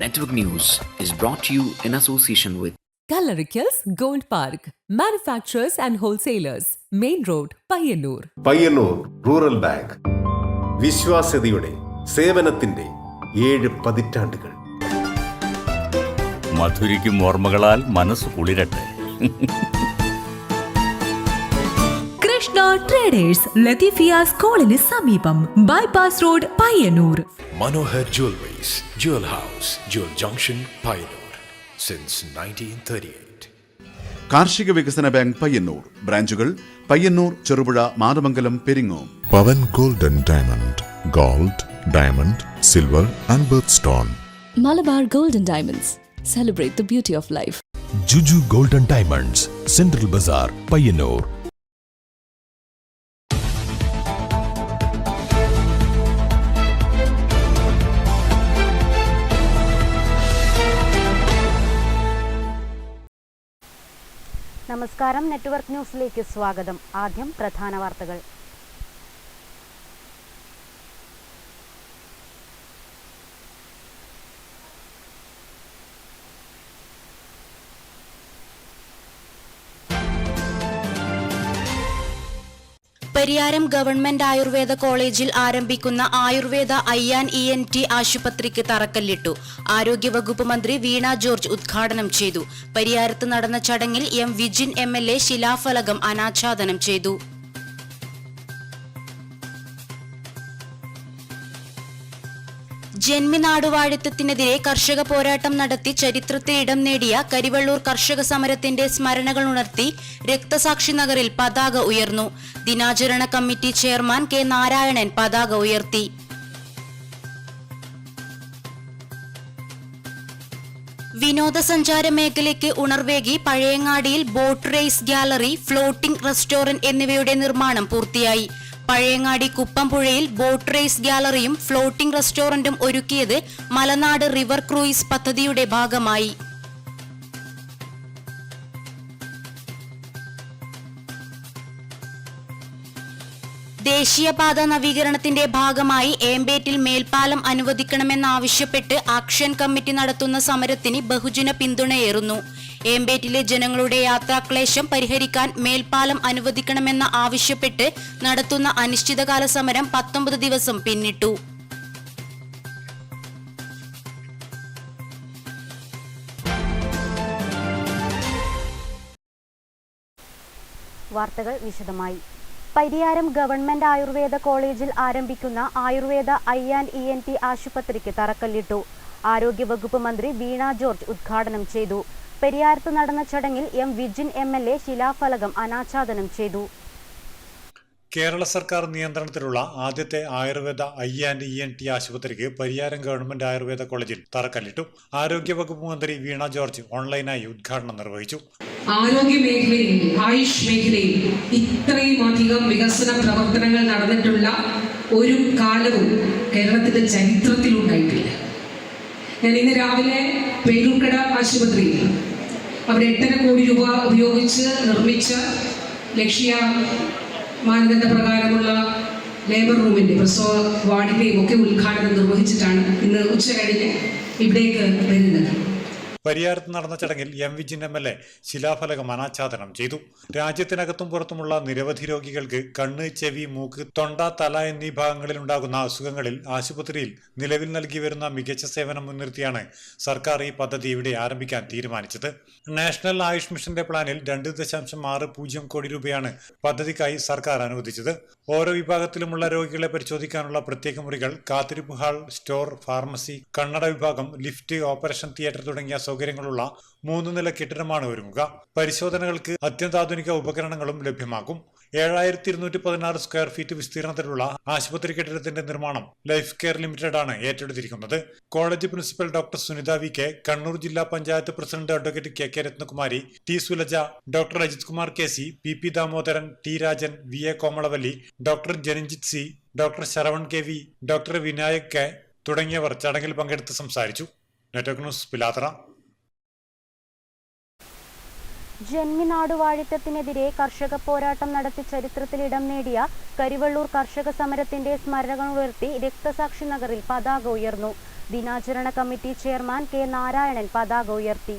Network News is brought to you in association with Gallericals Gold Park, manufacturers and wholesalers, Main Road, Payyannur. Payyanur rural bank വിശ്വാസ്യതയുടെ സേവനത്തിന്റെ 7 പതിറ്റാണ്ടുകൾ. മധുരിക്കും ഓർമ്മകളാൽ മനസ്സ് കുളിരട്ടെ. Krishna traders Latheefiya സ്കൂളിന് സമീപം, bypass road, Payyanur. Manohar Jewelries, Jewel House, Jewel Junction, Payyannur, since 1938. കാർഷിക വികസന bank Payyanur. ബ്രാഞ്ചുകൾ Payyanur, Cherupuzha, Mathamangalam, Peringome. Pavan gold and diamond, gold, diamond, silver and birthstone. Malabar Gold and Diamonds, celebrate the beauty of life. Juju Gold and Diamonds, Central Bazaar, Payyannur. നമസ്കാരം, network ന്യൂസിലേക്ക് സ്വാഗതം. ആദ്യം പ്രധാന വാർത്തകൾ. Pariyaram government Ayurveda കോളേജിൽ ആരംഭിക്കുന്ന ആയുർവേദ IAN-ENT ആശുപത്രിക്ക് തറക്കല്ലിട്ടു. ആരോഗ്യവകുപ്പ് മന്ത്രി വീണ ജോർജ് ഉദ്ഘാടനം ചെയ്തു. പരിയാരത്ത് നടന്ന ചടങ്ങിൽ M. വിജിൻ MLA ശിലാഫലകം അനാച്ഛാദനം ചെയ്തു. ജന്മിനാടുവാഴിത്തത്തിനെതിരെ കർഷക പോരാട്ടം നടത്തി ചരിത്രത്തിൽ ഇടം നേടിയ കരിവള്ളൂർ കർഷക സമരത്തിന്റെ സ്മരണകൾ ഉണർത്തി രക്തസാക്ഷി നഗറിൽ പതാക ഉയർന്നു. ദിനാചരണ കമ്മിറ്റി ചെയർമാൻ K. നാരായണൻ പതാക ഉയർത്തി. വിനോദസഞ്ചാര മേഖലയ്ക്ക് ഉണർവേകി പഴയങ്ങാടിയിൽ boat race gallery, floating restaurant എന്നിവയുടെ നിർമ്മാണം പൂർത്തിയായി. പഴയങ്ങാടി കുപ്പംപുഴയിൽ ബോട്ട് റേസ് ഗാലറിയും ഫ്ലോട്ടിംഗ് റെസ്റ്റോറന്റും ഒരുക്കിയത് മലനാട് റിവർ ക്രൂയിസ് പദ്ധതിയുടെ ഭാഗമായി. ദേശീയപാത നവീകരണത്തിന്റെ ഭാഗമായി ഏമ്പേറ്റിൽ മേൽപ്പാലം അനുവദിക്കണമെന്നാവശ്യപ്പെട്ട് ആക്ഷൻ കമ്മിറ്റി നടത്തുന്ന സമരത്തിന് ബഹുജന പിന്തുണയേറുന്നു. ഏമ്പേറ്റിലെ ജനങ്ങളുടെ യാത്രാക്ലേശം പരിഹരിക്കാൻ മേൽപ്പാലം അനുവദിക്കണമെന്ന ആവശ്യപ്പെട്ട് നടത്തുന്ന അനിശ്ചിതകാല സമരം 19 ദിവസം പിന്നിട്ടു. വാർത്തകൾ വിശദമായി. പരിയാരം ഗവൺമെന്റ് ആയുർവേദ കോളേജിൽ ആരംഭിക്കുന്ന ആയുർവേദ IAN-ENT ആശുപത്രിക്ക് തറക്കല്ലിട്ടു. ആരോഗ്യവകുപ്പ് മന്ത്രി വീണ ജോർജ് ഉദ്ഘാടനം ചെയ്തു. പെരിയാരത്ത് നടന്ന ചടങ്ങിൽ M. വിജിൻ MLA ശിലാഫലകം അനാച്ഛാദനം ചെയ്തു. കേരള സർക്കാർ നിയന്ത്രണത്തിലുള്ള ആദ്യത്തെ ആയുർവേദ IAN-ENT ആശുപത്രിക്ക് പരിയാരം ഗവൺമെന്റ് ആയുർവേദ കോളേജിൽ തറക്കല്ലിട്ടു. ആരോഗ്യവകുപ്പ് മന്ത്രി വീണ ജോർജ് ഓൺലൈനായി ഉദ്ഘാടനം നിർവഹിച്ചു. ആരോഗ്യ മേഖലയിൽ, ആയുഷ് മേഖലയിൽ ഇത്രയും അധികം വികസന പ്രവർത്തനങ്ങൾ നടന്നിട്ടുള്ള ഒരു കാലവും കേരളത്തിന്റെ ചരിത്രത്തിലുണ്ടായിട്ടില്ല. ഞാൻ ഇന്ന് രാവിലെ പേരൂർക്കട ആശുപത്രിയിൽ അവിടെ 8.5 കോടി രൂപ ഉപയോഗിച്ച് നിർമ്മിച്ച ലക്ഷ്യ മാനദണ്ഡ പ്രകാരമുള്ള ലേബർ റൂമിൻ്റെ, പ്രസവ വാർഡിൻ്റെയും ഒക്കെ ഉദ്ഘാടനം നിർവഹിച്ചിട്ടാണ് ഇന്ന് ഉച്ച കഴിഞ്ഞ് ഇവിടേക്ക് വരുന്നത്. പരിയാരത്ത് നടന്ന ചടങ്ങിൽ M. വിജിൻ MLA ശിലാഫലകം അനാച്ഛാദനം ചെയ്തു. രാജ്യത്തിനകത്തും പുറത്തുമുള്ള നിരവധി രോഗികൾക്ക് കണ്ണ്, ചെവി, മൂക്ക്, തൊണ്ട, തല എന്നീ ഭാഗങ്ങളിൽ ഉണ്ടാകുന്ന അസുഖങ്ങളിൽ ആശുപത്രിയിൽ നിലവിൽ നൽകി വരുന്ന മികച്ച സേവനം മുൻനിർത്തിയാണ് സർക്കാർ ഈ പദ്ധതി ഇവിടെ ആരംഭിക്കാൻ തീരുമാനിച്ചത്. നാഷണൽ ആയുഷ് മിഷന്റെ പ്ലാനിൽ 2.60 കോടി രൂപയാണ് പദ്ധതിക്കായി സർക്കാർ അനുവദിച്ചത്. ഓരോ വിഭാഗത്തിലുമുള്ള രോഗികളെ പരിശോധിക്കാനുള്ള പ്രത്യേക മുറികൾ, കാത്തിരിപ്പ് ഹാൾ, സ്റ്റോർ, ഫാർമസി, കണ്ണട വിഭാഗം, ലിഫ്റ്റ്, ഓപ്പറേഷൻ തിയേറ്റർ തുടങ്ങിയ സൗകര്യങ്ങളുള്ള 3 നില കെട്ടിടമാണ് ഒരുങ്ങുക. പരിശോധനകൾക്ക് അത്യന്താധുനിക ഉപകരണങ്ങളും ലഭ്യമാക്കും. 7216 സ്ക്വയർ ഫീറ്റ് വിസ്തീർണത്തിലുള്ള ആശുപത്രി കെട്ടിടത്തിന്റെ നിർമ്മാണം ലൈഫ് കെയർ ലിമിറ്റഡ് ആണ് ഏറ്റെടുത്തിരിക്കുന്നത്. College principal doctor Sunitha VK, Kannur ജില്ലാ panchayat president advocate KK Rathnakumari, T. Sulaja, doctor Ajith Kumar KC, PP Damodaran, T. Rajan, VA Komalavalli, doctor Jananjith C, doctor Saravan KV, doctor Vinayak K തുടങ്ങിയവർ ചടങ്ങിൽ പങ്കെടുത്ത് സംസാരിച്ചു. Network news, Pilathara. ജന്മിനാടുവാഴിത്തത്തിനെതിരെ കർഷക പോരാട്ടം നടത്തി ചരിത്രത്തിൽ ഇടം നേടിയ കരിവള്ളൂർ കർഷക സമരത്തിന്റെ സ്മരണകൾ ഉയർത്തി രക്തസാക്ഷി നഗറിൽ പതാക ഉയർന്നു. ദിനാചരണ കമ്മിറ്റി ചെയർമാൻ കെ നാരായണൻ പതാക ഉയർത്തി.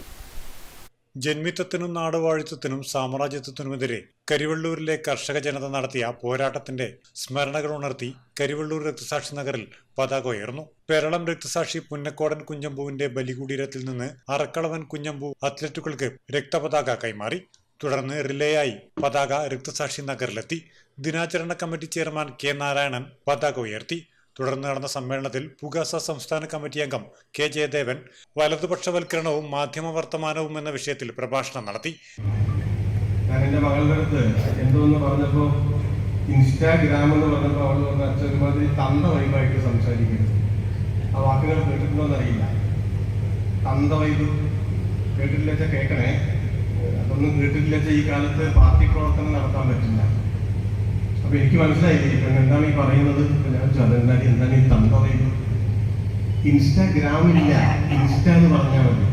ജന്മിത്വത്തിനും നാടുവാഴിത്വത്തിനും സാമ്രാജ്യത്വത്തിനുമെതിരെ കരിവള്ളൂരിലെ കർഷക ജനത നടത്തിയ പോരാട്ടത്തിന്റെ സ്മരണകൾ ഉണർത്തി കരിവള്ളൂർ രക്തസാക്ഷി നഗറിൽ പതാക ഉയർന്നു. പേരളം രക്തസാക്ഷി പുന്നക്കോടൻ കുഞ്ഞമ്പുവിന്റെ ബലികുടീരത്തിൽ നിന്ന് അറക്കളവൻ കുഞ്ഞമ്പു അത്ലറ്റുകൾക്ക് രക്തപതാക കൈമാറി. തുടർന്ന് റിലേയായി പതാക രക്തസാക്ഷി നഗറിലെത്തി. ദിനാചരണ കമ്മിറ്റി ചെയർമാൻ കെ നാരായണൻ പതാക ഉയർത്തി. തുടർന്ന് നടന്ന സമ്മേളനത്തിൽ പുകാസ സംസ്ഥാന കമ്മിറ്റി അംഗം കെ ജയദേവൻ വലതുപക്ഷവൽക്കരണവും മാധ്യമ വർത്തമാനവും എന്ന വിഷയത്തിൽ പ്രഭാഷണം നടത്തി. ഞാൻ എൻ്റെ മകളുടെ അടുത്ത് എന്തോന്ന് പറഞ്ഞപ്പോൾ ഇൻസ്റ്റാഗ്രാം എന്ന് പറഞ്ഞപ്പോൾ അവൾ പറഞ്ഞ അച്ഛൻ ഒരുമാതിരി തന്ത വൈബായിട്ട് സംസാരിക്കുന്നു. ആ വാക്കുകൾ കേട്ടിട്ടുണ്ടോയെന്നറിയില്ല. തന്ത വൈബ് കേട്ടിട്ടില്ല വെച്ചാൽ കേൾക്കണേ. അതൊന്നും കേട്ടിട്ടില്ല വെച്ചാൽ ഈ കാലത്ത് പാർട്ടി പ്രവർത്തനം നടത്താൻ പറ്റില്ല. അപ്പോൾ എനിക്ക് മനസ്സിലായില്ലേ ഇപ്പം എന്താണ് ഈ പറയുന്നത്. ഞാൻ എന്താണ് ഈ തന്ത വൈബ്? ഇൻസ്റ്റാഗ്രാമില്ല, ഇൻസ്റ്റ എന്ന് പറഞ്ഞാൽ മതി.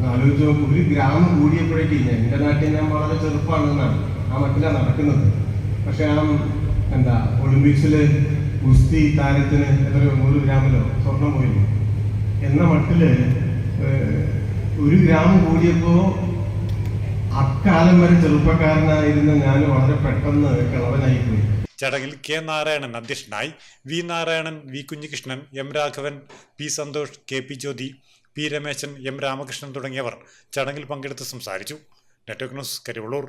ആലോചിച്ച് നോക്കും, 1 ഗ്രാം കൂടിയപ്പോഴേക്ക് എൻ്റെ നാട്ടിൽ ഞാൻ വളരെ ചെറുപ്പമാണെന്നാണ് ആ മട്ടിലാണ് നടക്കുന്നത്. പക്ഷെ ഒളിമ്പിക്സിൽ ഗുസ്തി താരത്തിന് എത്രയോ 100 ഗ്രാമിലോ സ്വർണം പോയില്ലേ എന്ന മട്ടിൽ 1 ഗ്രാം കൂടിയപ്പോൾ അക്കാലം വരെ ചെറുപ്പക്കാരനായിരുന്ന ഞാൻ വളരെ പെട്ടെന്ന് കിളവനായിപ്പോയി. ചടങ്ങിൽ കെ നാരായണൻ അധ്യക്ഷനായി. V Narayanan, V Kunhikrishnan, M Raghavan, P Santhosh, K P Jyothi, P Rameshan, M Ramakrishnan തുടങ്ങിയവർ ചടങ്ങിൽ പങ്കെടുത്ത് സംസാരിച്ചു. Network news, Karivellur.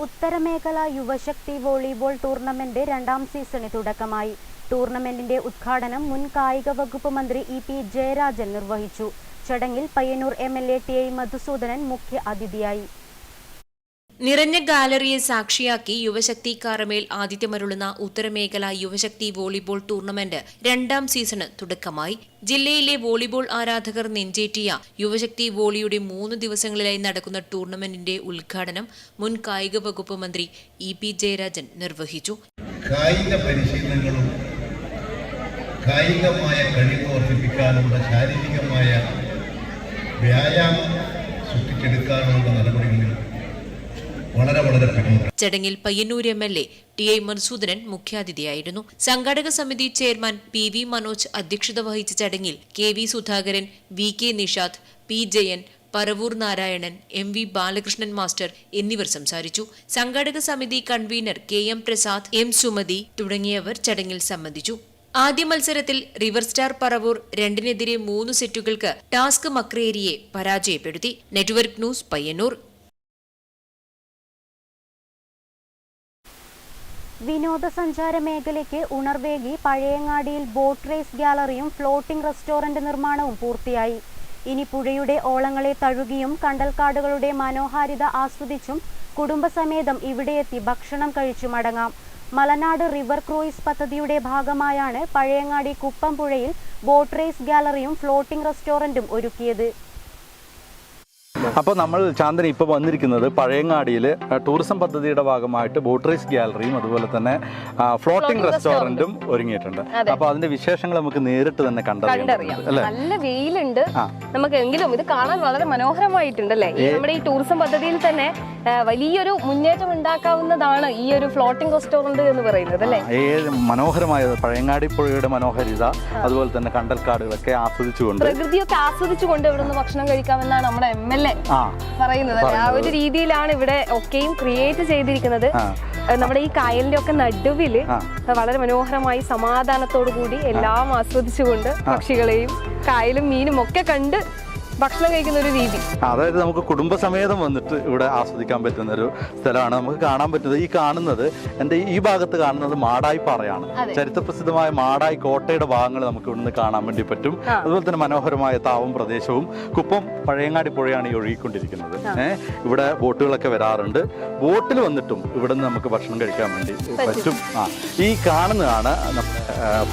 ഉത്തരമേഖല യുവശക്തി വോളിബോൾ ടൂർണമെന്റ് 2ാം സീസണിന് തുടക്കമായി. ടൂർണമെന്റിന്റെ ഉദ്ഘാടനം മുൻ കായിക വകുപ്പ് മന്ത്രി ഇ പി ജയരാജൻ നിർവഹിച്ചു. ചടങ്ങിൽ പയ്യന്നൂർ MLA ടി.ഐ. മധുസൂദനൻ മുഖ്യ അതിഥിയായി. നിറഞ്ഞ ഗാലറിയെ സാക്ഷിയാക്കി യുവശക്തി Karamel ആതിഥ്യമരുളുന്ന ഉത്തരമേഖല Yuvashakthi volleyball tournament 2ാം season തുടക്കമായി. ജില്ലയിലെ വോളിബോൾ ആരാധകർ നെഞ്ചേറ്റിയ യുവശക്തി വോളിയുടെ 3 ദിവസങ്ങളിലായി നടക്കുന്ന ടൂർണമെന്റിന്റെ ഉദ്ഘാടനം മുൻ കായിക വകുപ്പ് മന്ത്രി ഇ പി ജയരാജൻ നിർവഹിച്ചു. കായിക പരിശീലനങ്ങളും കായികമായ കഴിവ് വർദ്ധിപ്പിക്കാനുള്ള ശാരീരികമായ വ്യായാമം സൃഷ്ടിച്ചെടുക്കാനുള്ള നടപടികളിൽ വളരെ പിന്നോട്ട്. ചടങ്ങിൽ പയ്യന്നൂർ MLA ടി.ഐ. മധുസൂദനൻ മുഖ്യാതിഥിയായിരുന്നു. സംഘാടക സമിതി ചെയർമാൻ PV മനോജ് അധ്യക്ഷത വഹിച്ച ചടങ്ങിൽ KV Sudhakaran, VK Nishad, P Jayan, Paravur Narayanan, MV Balakrishnan master എന്നിവർ സംസാരിച്ചു. സംഘാടക സമിതി convener KM Prasad, M Sumathi തുടങ്ങിയവർ ചടങ്ങിൽ സംബന്ധിച്ചു. ആദ്യ മത്സരത്തിൽ റിവർ സ്റ്റാർ പറവൂർ 2-നെതിരെ 3 സെറ്റുകൾക്ക് ടാസ്ക് മക്രേരിയെ പരാജയപ്പെടുത്തി. Network news, Payyanur. വിനോദസഞ്ചാര മേഖലയ്ക്ക് ഉണർവേകി പഴയങ്ങാടിയിൽ ബോട്ട് റേസ് ഗാലറിയും ഫ്ലോട്ടിംഗ് റെസ്റ്റോറന്റ് നിർമ്മാണവും പൂർത്തിയായി. ഇനി പുഴയുടെ ഓളങ്ങളെ തഴുകിയും കണ്ടൽക്കാടുകളുടെ മനോഹാരിത ആസ്വദിച്ചും കുടുംബസമേതം ഇവിടെയെത്തി ഭക്ഷണം കഴിച്ചു മടങ്ങാം. മലനാട് റിവർ ക്രൂയിസ് പദ്ധതിയുടെ ഭാഗമായാണ് പഴയങ്ങാടി കുപ്പംപുഴയിൽ ബോട്ട് റേസ് ഗാലറിയും ഫ്ലോട്ടിംഗ് റെസ്റ്റോറന്റും ഒരുക്കിയത്. അപ്പോൾ നമ്മൾ ചാന്ദിനി ഇപ്പോൾ വന്നിരിക്കുന്നത് പഴയങ്ങാടിയിൽ ടൂറിസം പദ്ധതിയുടെ ഭാഗമായിട്ട് ബോട്ട് റേസ് ഗാലറിയും അതുപോലെ തന്നെ ഫ്ലോട്ടിംഗ് റെസ്റ്റോറന്റും ഒരുങ്ങിയിട്ടുണ്ട്. അപ്പോൾ അതിന്റെ വിശേഷങ്ങൾ നമുക്ക് നേരിട്ട് തന്നെ കണ്ടറിയാം. നല്ല വെയിലുണ്ട് നമുക്ക്, എങ്കിലും ഇത് കാണാൻ വളരെ മനോഹരമായിട്ടുണ്ടല്ലേ. നമ്മുടെ ഈ ടൂറിസം പദ്ധതിയിൽ തന്നെ വലിയൊരു മുന്നേറ്റം ഉണ്ടാക്കാവുന്നതാണ് ഈ ഒരു ഫ്ലോട്ടിംഗ് റെസ്റ്റോറന്റ് എന്ന് പറയുന്നത് അല്ലേ. മനോഹരമായ പഴയങ്ങാടി പുഴയുടെ മനോഹാരിത അതുപോലെ തന്നെ കണ്ടൽക്കാടുകളൊക്കെ ആസ്വദിച്ചുകൊണ്ട് പ്രകൃതിയൊക്കെ ആസ്വദിച്ചുകൊണ്ട് ഇവിടെ നിന്ന് ഭക്ഷണം കഴിക്കാമെന്നാണ് നമ്മുടെ MLA പറയുന്നത്. ആ ഒരു രീതിയിലാണ് ഇവിടെ ഒക്കെയും ക്രിയേറ്റ് ചെയ്തിരിക്കുന്നത്. നമ്മുടെ ഈ കായലിന്റെ ഒക്കെ നടുവില് വളരെ മനോഹരമായി സമാധാനത്തോടു കൂടി എല്ലാം ആസ്വദിച്ചുകൊണ്ട് പക്ഷികളെയും കായലും മീനും ഒക്കെ കണ്ട് ഭക്ഷണം കഴിക്കുന്ന ഒരു രീതി. അതായത് നമുക്ക് കുടുംബസമേതം വന്നിട്ട് ഇവിടെ ആസ്വദിക്കാൻ പറ്റുന്ന ഒരു സ്ഥലമാണ്. നമുക്ക് കാണാൻ പറ്റുന്നത് ഈ കാണുന്നത് എൻ്റെ ഈ ഭാഗത്ത് കാണുന്നത് മാടായി പാറയാണ്. ചരിത്രപ്രസിദ്ധമായ മാടായി കോട്ടയുടെ ഭാഗങ്ങൾ നമുക്ക് ഇവിടുന്ന് കാണാൻ വേണ്ടി പറ്റും. അതുപോലെ തന്നെ മനോഹരമായ താവും പ്രദേശവും. കുപ്പം പഴയങ്ങാടി പുഴയാണ് ഈ ഒഴുകിക്കൊണ്ടിരിക്കുന്നത്. ഇവിടെ ബോട്ടുകളൊക്കെ വരാറുണ്ട്. ബോട്ടിൽ വന്നിട്ടും ഇവിടെ നിന്ന് നമുക്ക് ഭക്ഷണം കഴിക്കാൻ വേണ്ടി പറ്റും. ഈ കാണുന്നതാണ്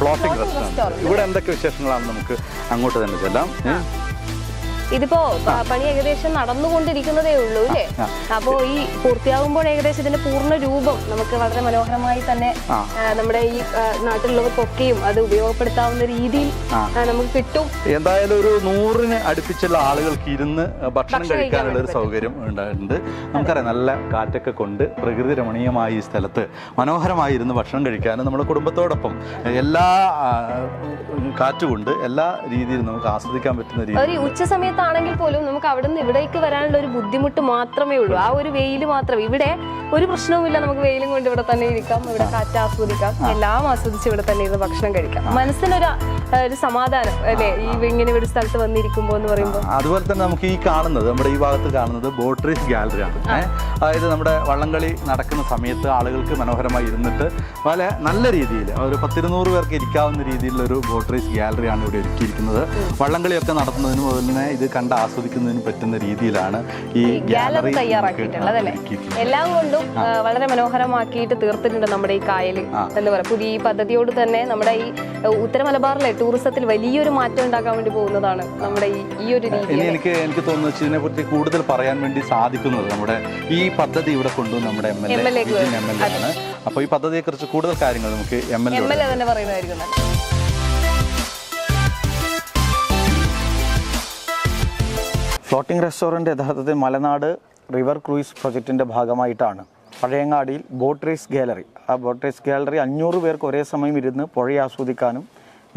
ഫ്ലോട്ടിംഗ് റെസ്റ്റോറൻറ്റ്. ഇവിടെ എന്തൊക്കെ വിശേഷങ്ങളാണ് നമുക്ക് അങ്ങോട്ട് തന്നെ ചെല്ലാം. ഇതിപ്പോ പണി ഏകദേശം നടന്നുകൊണ്ടിരിക്കുന്നതേ ഉള്ളൂ അല്ലേ? അപ്പോ ഈ പൂർത്തിയാകുമ്പോൾ ഏകദേശം ഇതിന്റെ പൂർണ്ണ രൂപം നമുക്ക് വളരെ മനോഹരമായി തന്നെ നമ്മുടെ ഈ നാട്ടിലുള്ളവർക്കൊക്കെയും അത് ഉപയോഗപ്പെടുത്താവുന്ന രീതിയിൽ നമുക്ക് കിട്ടും. എന്തായാലും ഒരു 100 അടുപ്പിച്ചുള്ള ആളുകൾക്ക് ഇരുന്ന് ഭക്ഷണം കഴിക്കാനുള്ള ഒരു സൗകര്യം ഉണ്ടായിട്ടുണ്ട്. നമുക്കറിയാം, നല്ല കാറ്റൊക്കെ കൊണ്ട് പ്രകൃതി രമണീയമായ ഈ സ്ഥലത്ത് മനോഹരമായി ഇരുന്ന് ഭക്ഷണം കഴിക്കാനും നമ്മുടെ കുടുംബത്തോടൊപ്പം എല്ലാ കാറ്റുകൊണ്ട് എല്ലാ രീതിയിലും നമുക്ക് ആസ്വദിക്കാൻ പറ്റുന്ന രീതി. ഒരു ഉച്ച സമയത്താണെങ്കിൽ പോലും നമുക്ക് അവിടെ നിന്ന് ഇവിടേക്ക് വരാനുള്ള ഒരു ബുദ്ധിമുട്ട് മാത്രമേ ഉള്ളൂ. ആ ഒരു വെയിൽ മാത്രം. ഇവിടെ ഒരു പ്രശ്നവുമില്ല, നമുക്ക് വെയിലും കൊണ്ട് ഇവിടെ തന്നെ ഇരിക്കാം, ഇവിടെ കാറ്റ് ആസ്വദിക്കാം, എല്ലാം ആസ്വദിച്ച് ഇവിടെ തന്നെ ഇരുന്ന് ഭക്ഷണം കഴിക്കാം. മനസ്സിനൊരു സമാധാനം അല്ലേ ഈ ഇങ്ങനെ ഒരു സ്ഥലത്ത് വന്നിരിക്കുമ്പോൾ എന്ന് പറയുമ്പോൾ. അതുപോലെ തന്നെ നമുക്ക് ഈ കാണുന്നത്, നമ്മുടെ ഈ ഭാഗത്ത് കാണുന്നത് ബോട്ട് റേസ് ഗാലറിയാണ്. അതായത് നമ്മുടെ വള്ളംകളി നടക്കുന്ന സമയത്ത് ആളുകൾക്ക് മനോഹരമായി ഇരുന്നിട്ട് നല്ല രീതിയിൽ ഒരു 10-200 പേർക്ക് ഇരിക്കാവുന്ന രീതിയിലുള്ള ഒരു ബോട്ട് റേസ് ഗാലറിയാണ് ഇവിടെ ഒരുക്കിയിരിക്കുന്നത്. വള്ളംകളിയൊക്കെ നടത്തുന്നതിനും അതുപോലെ തന്നെ ഇത് കണ്ട് ആസ്വദിക്കുന്നതിനും പറ്റുന്ന രീതിയിലാണ് ഈ ഗാലറി തയ്യാറാക്കിയിട്ടുള്ളത് അല്ലേ? എല്ലാം കൊണ്ടും വളരെ മനോഹരമാക്കിയിട്ട് തീർത്തിട്ടുണ്ട് നമ്മുടെ ഈ കായൽ. എന്താ പറയുക, പുതിയ ഈ പദ്ധതിയോട് തന്നെ നമ്മുടെ ഈ ഉത്തര മലബാറിലെ ടൂറിസത്തിൽ വലിയൊരു മാറ്റം ഉണ്ടാക്കാൻ വേണ്ടി പോകുന്നതാണ് നമ്മുടെ ഈ ഒരു രീതി. എനിക്ക് തോന്നുന്നു ഇതിനെ കുറിച്ച് കൂടുതൽ പറയാൻ വേണ്ടി സാധിക്കുന്നത് നമ്മുടെ ഈ പദ്ധതി ഇവിടെ കൊണ്ടുവന്ന് നമ്മുടെ MLA ആണ്. അപ്പോൾ ഈ പദ്ധതിയെ കുറിച്ച് കൂടുതൽ കാര്യങ്ങൾ നമുക്ക് MLA തന്നെ പറയുന്നതായിരിക്കും. ഫ്ലോട്ടിംഗ് റെസ്റ്റോറൻറ്റ് യഥാർത്ഥത്തിൽ മലനാട് റിവർ ക്രൂയിസ് പ്രൊജക്റ്റിൻ്റെ ഭാഗമായിട്ടാണ് പഴയങ്ങാടിയിൽ ബോട്ട് റേസ് ഗാലറി. ആ ബോട്ട് റേസ് ഗാലറി 500 പേർക്ക് ഒരേ സമയം ഇരുന്ന് പുഴയെ ആസ്വദിക്കാനും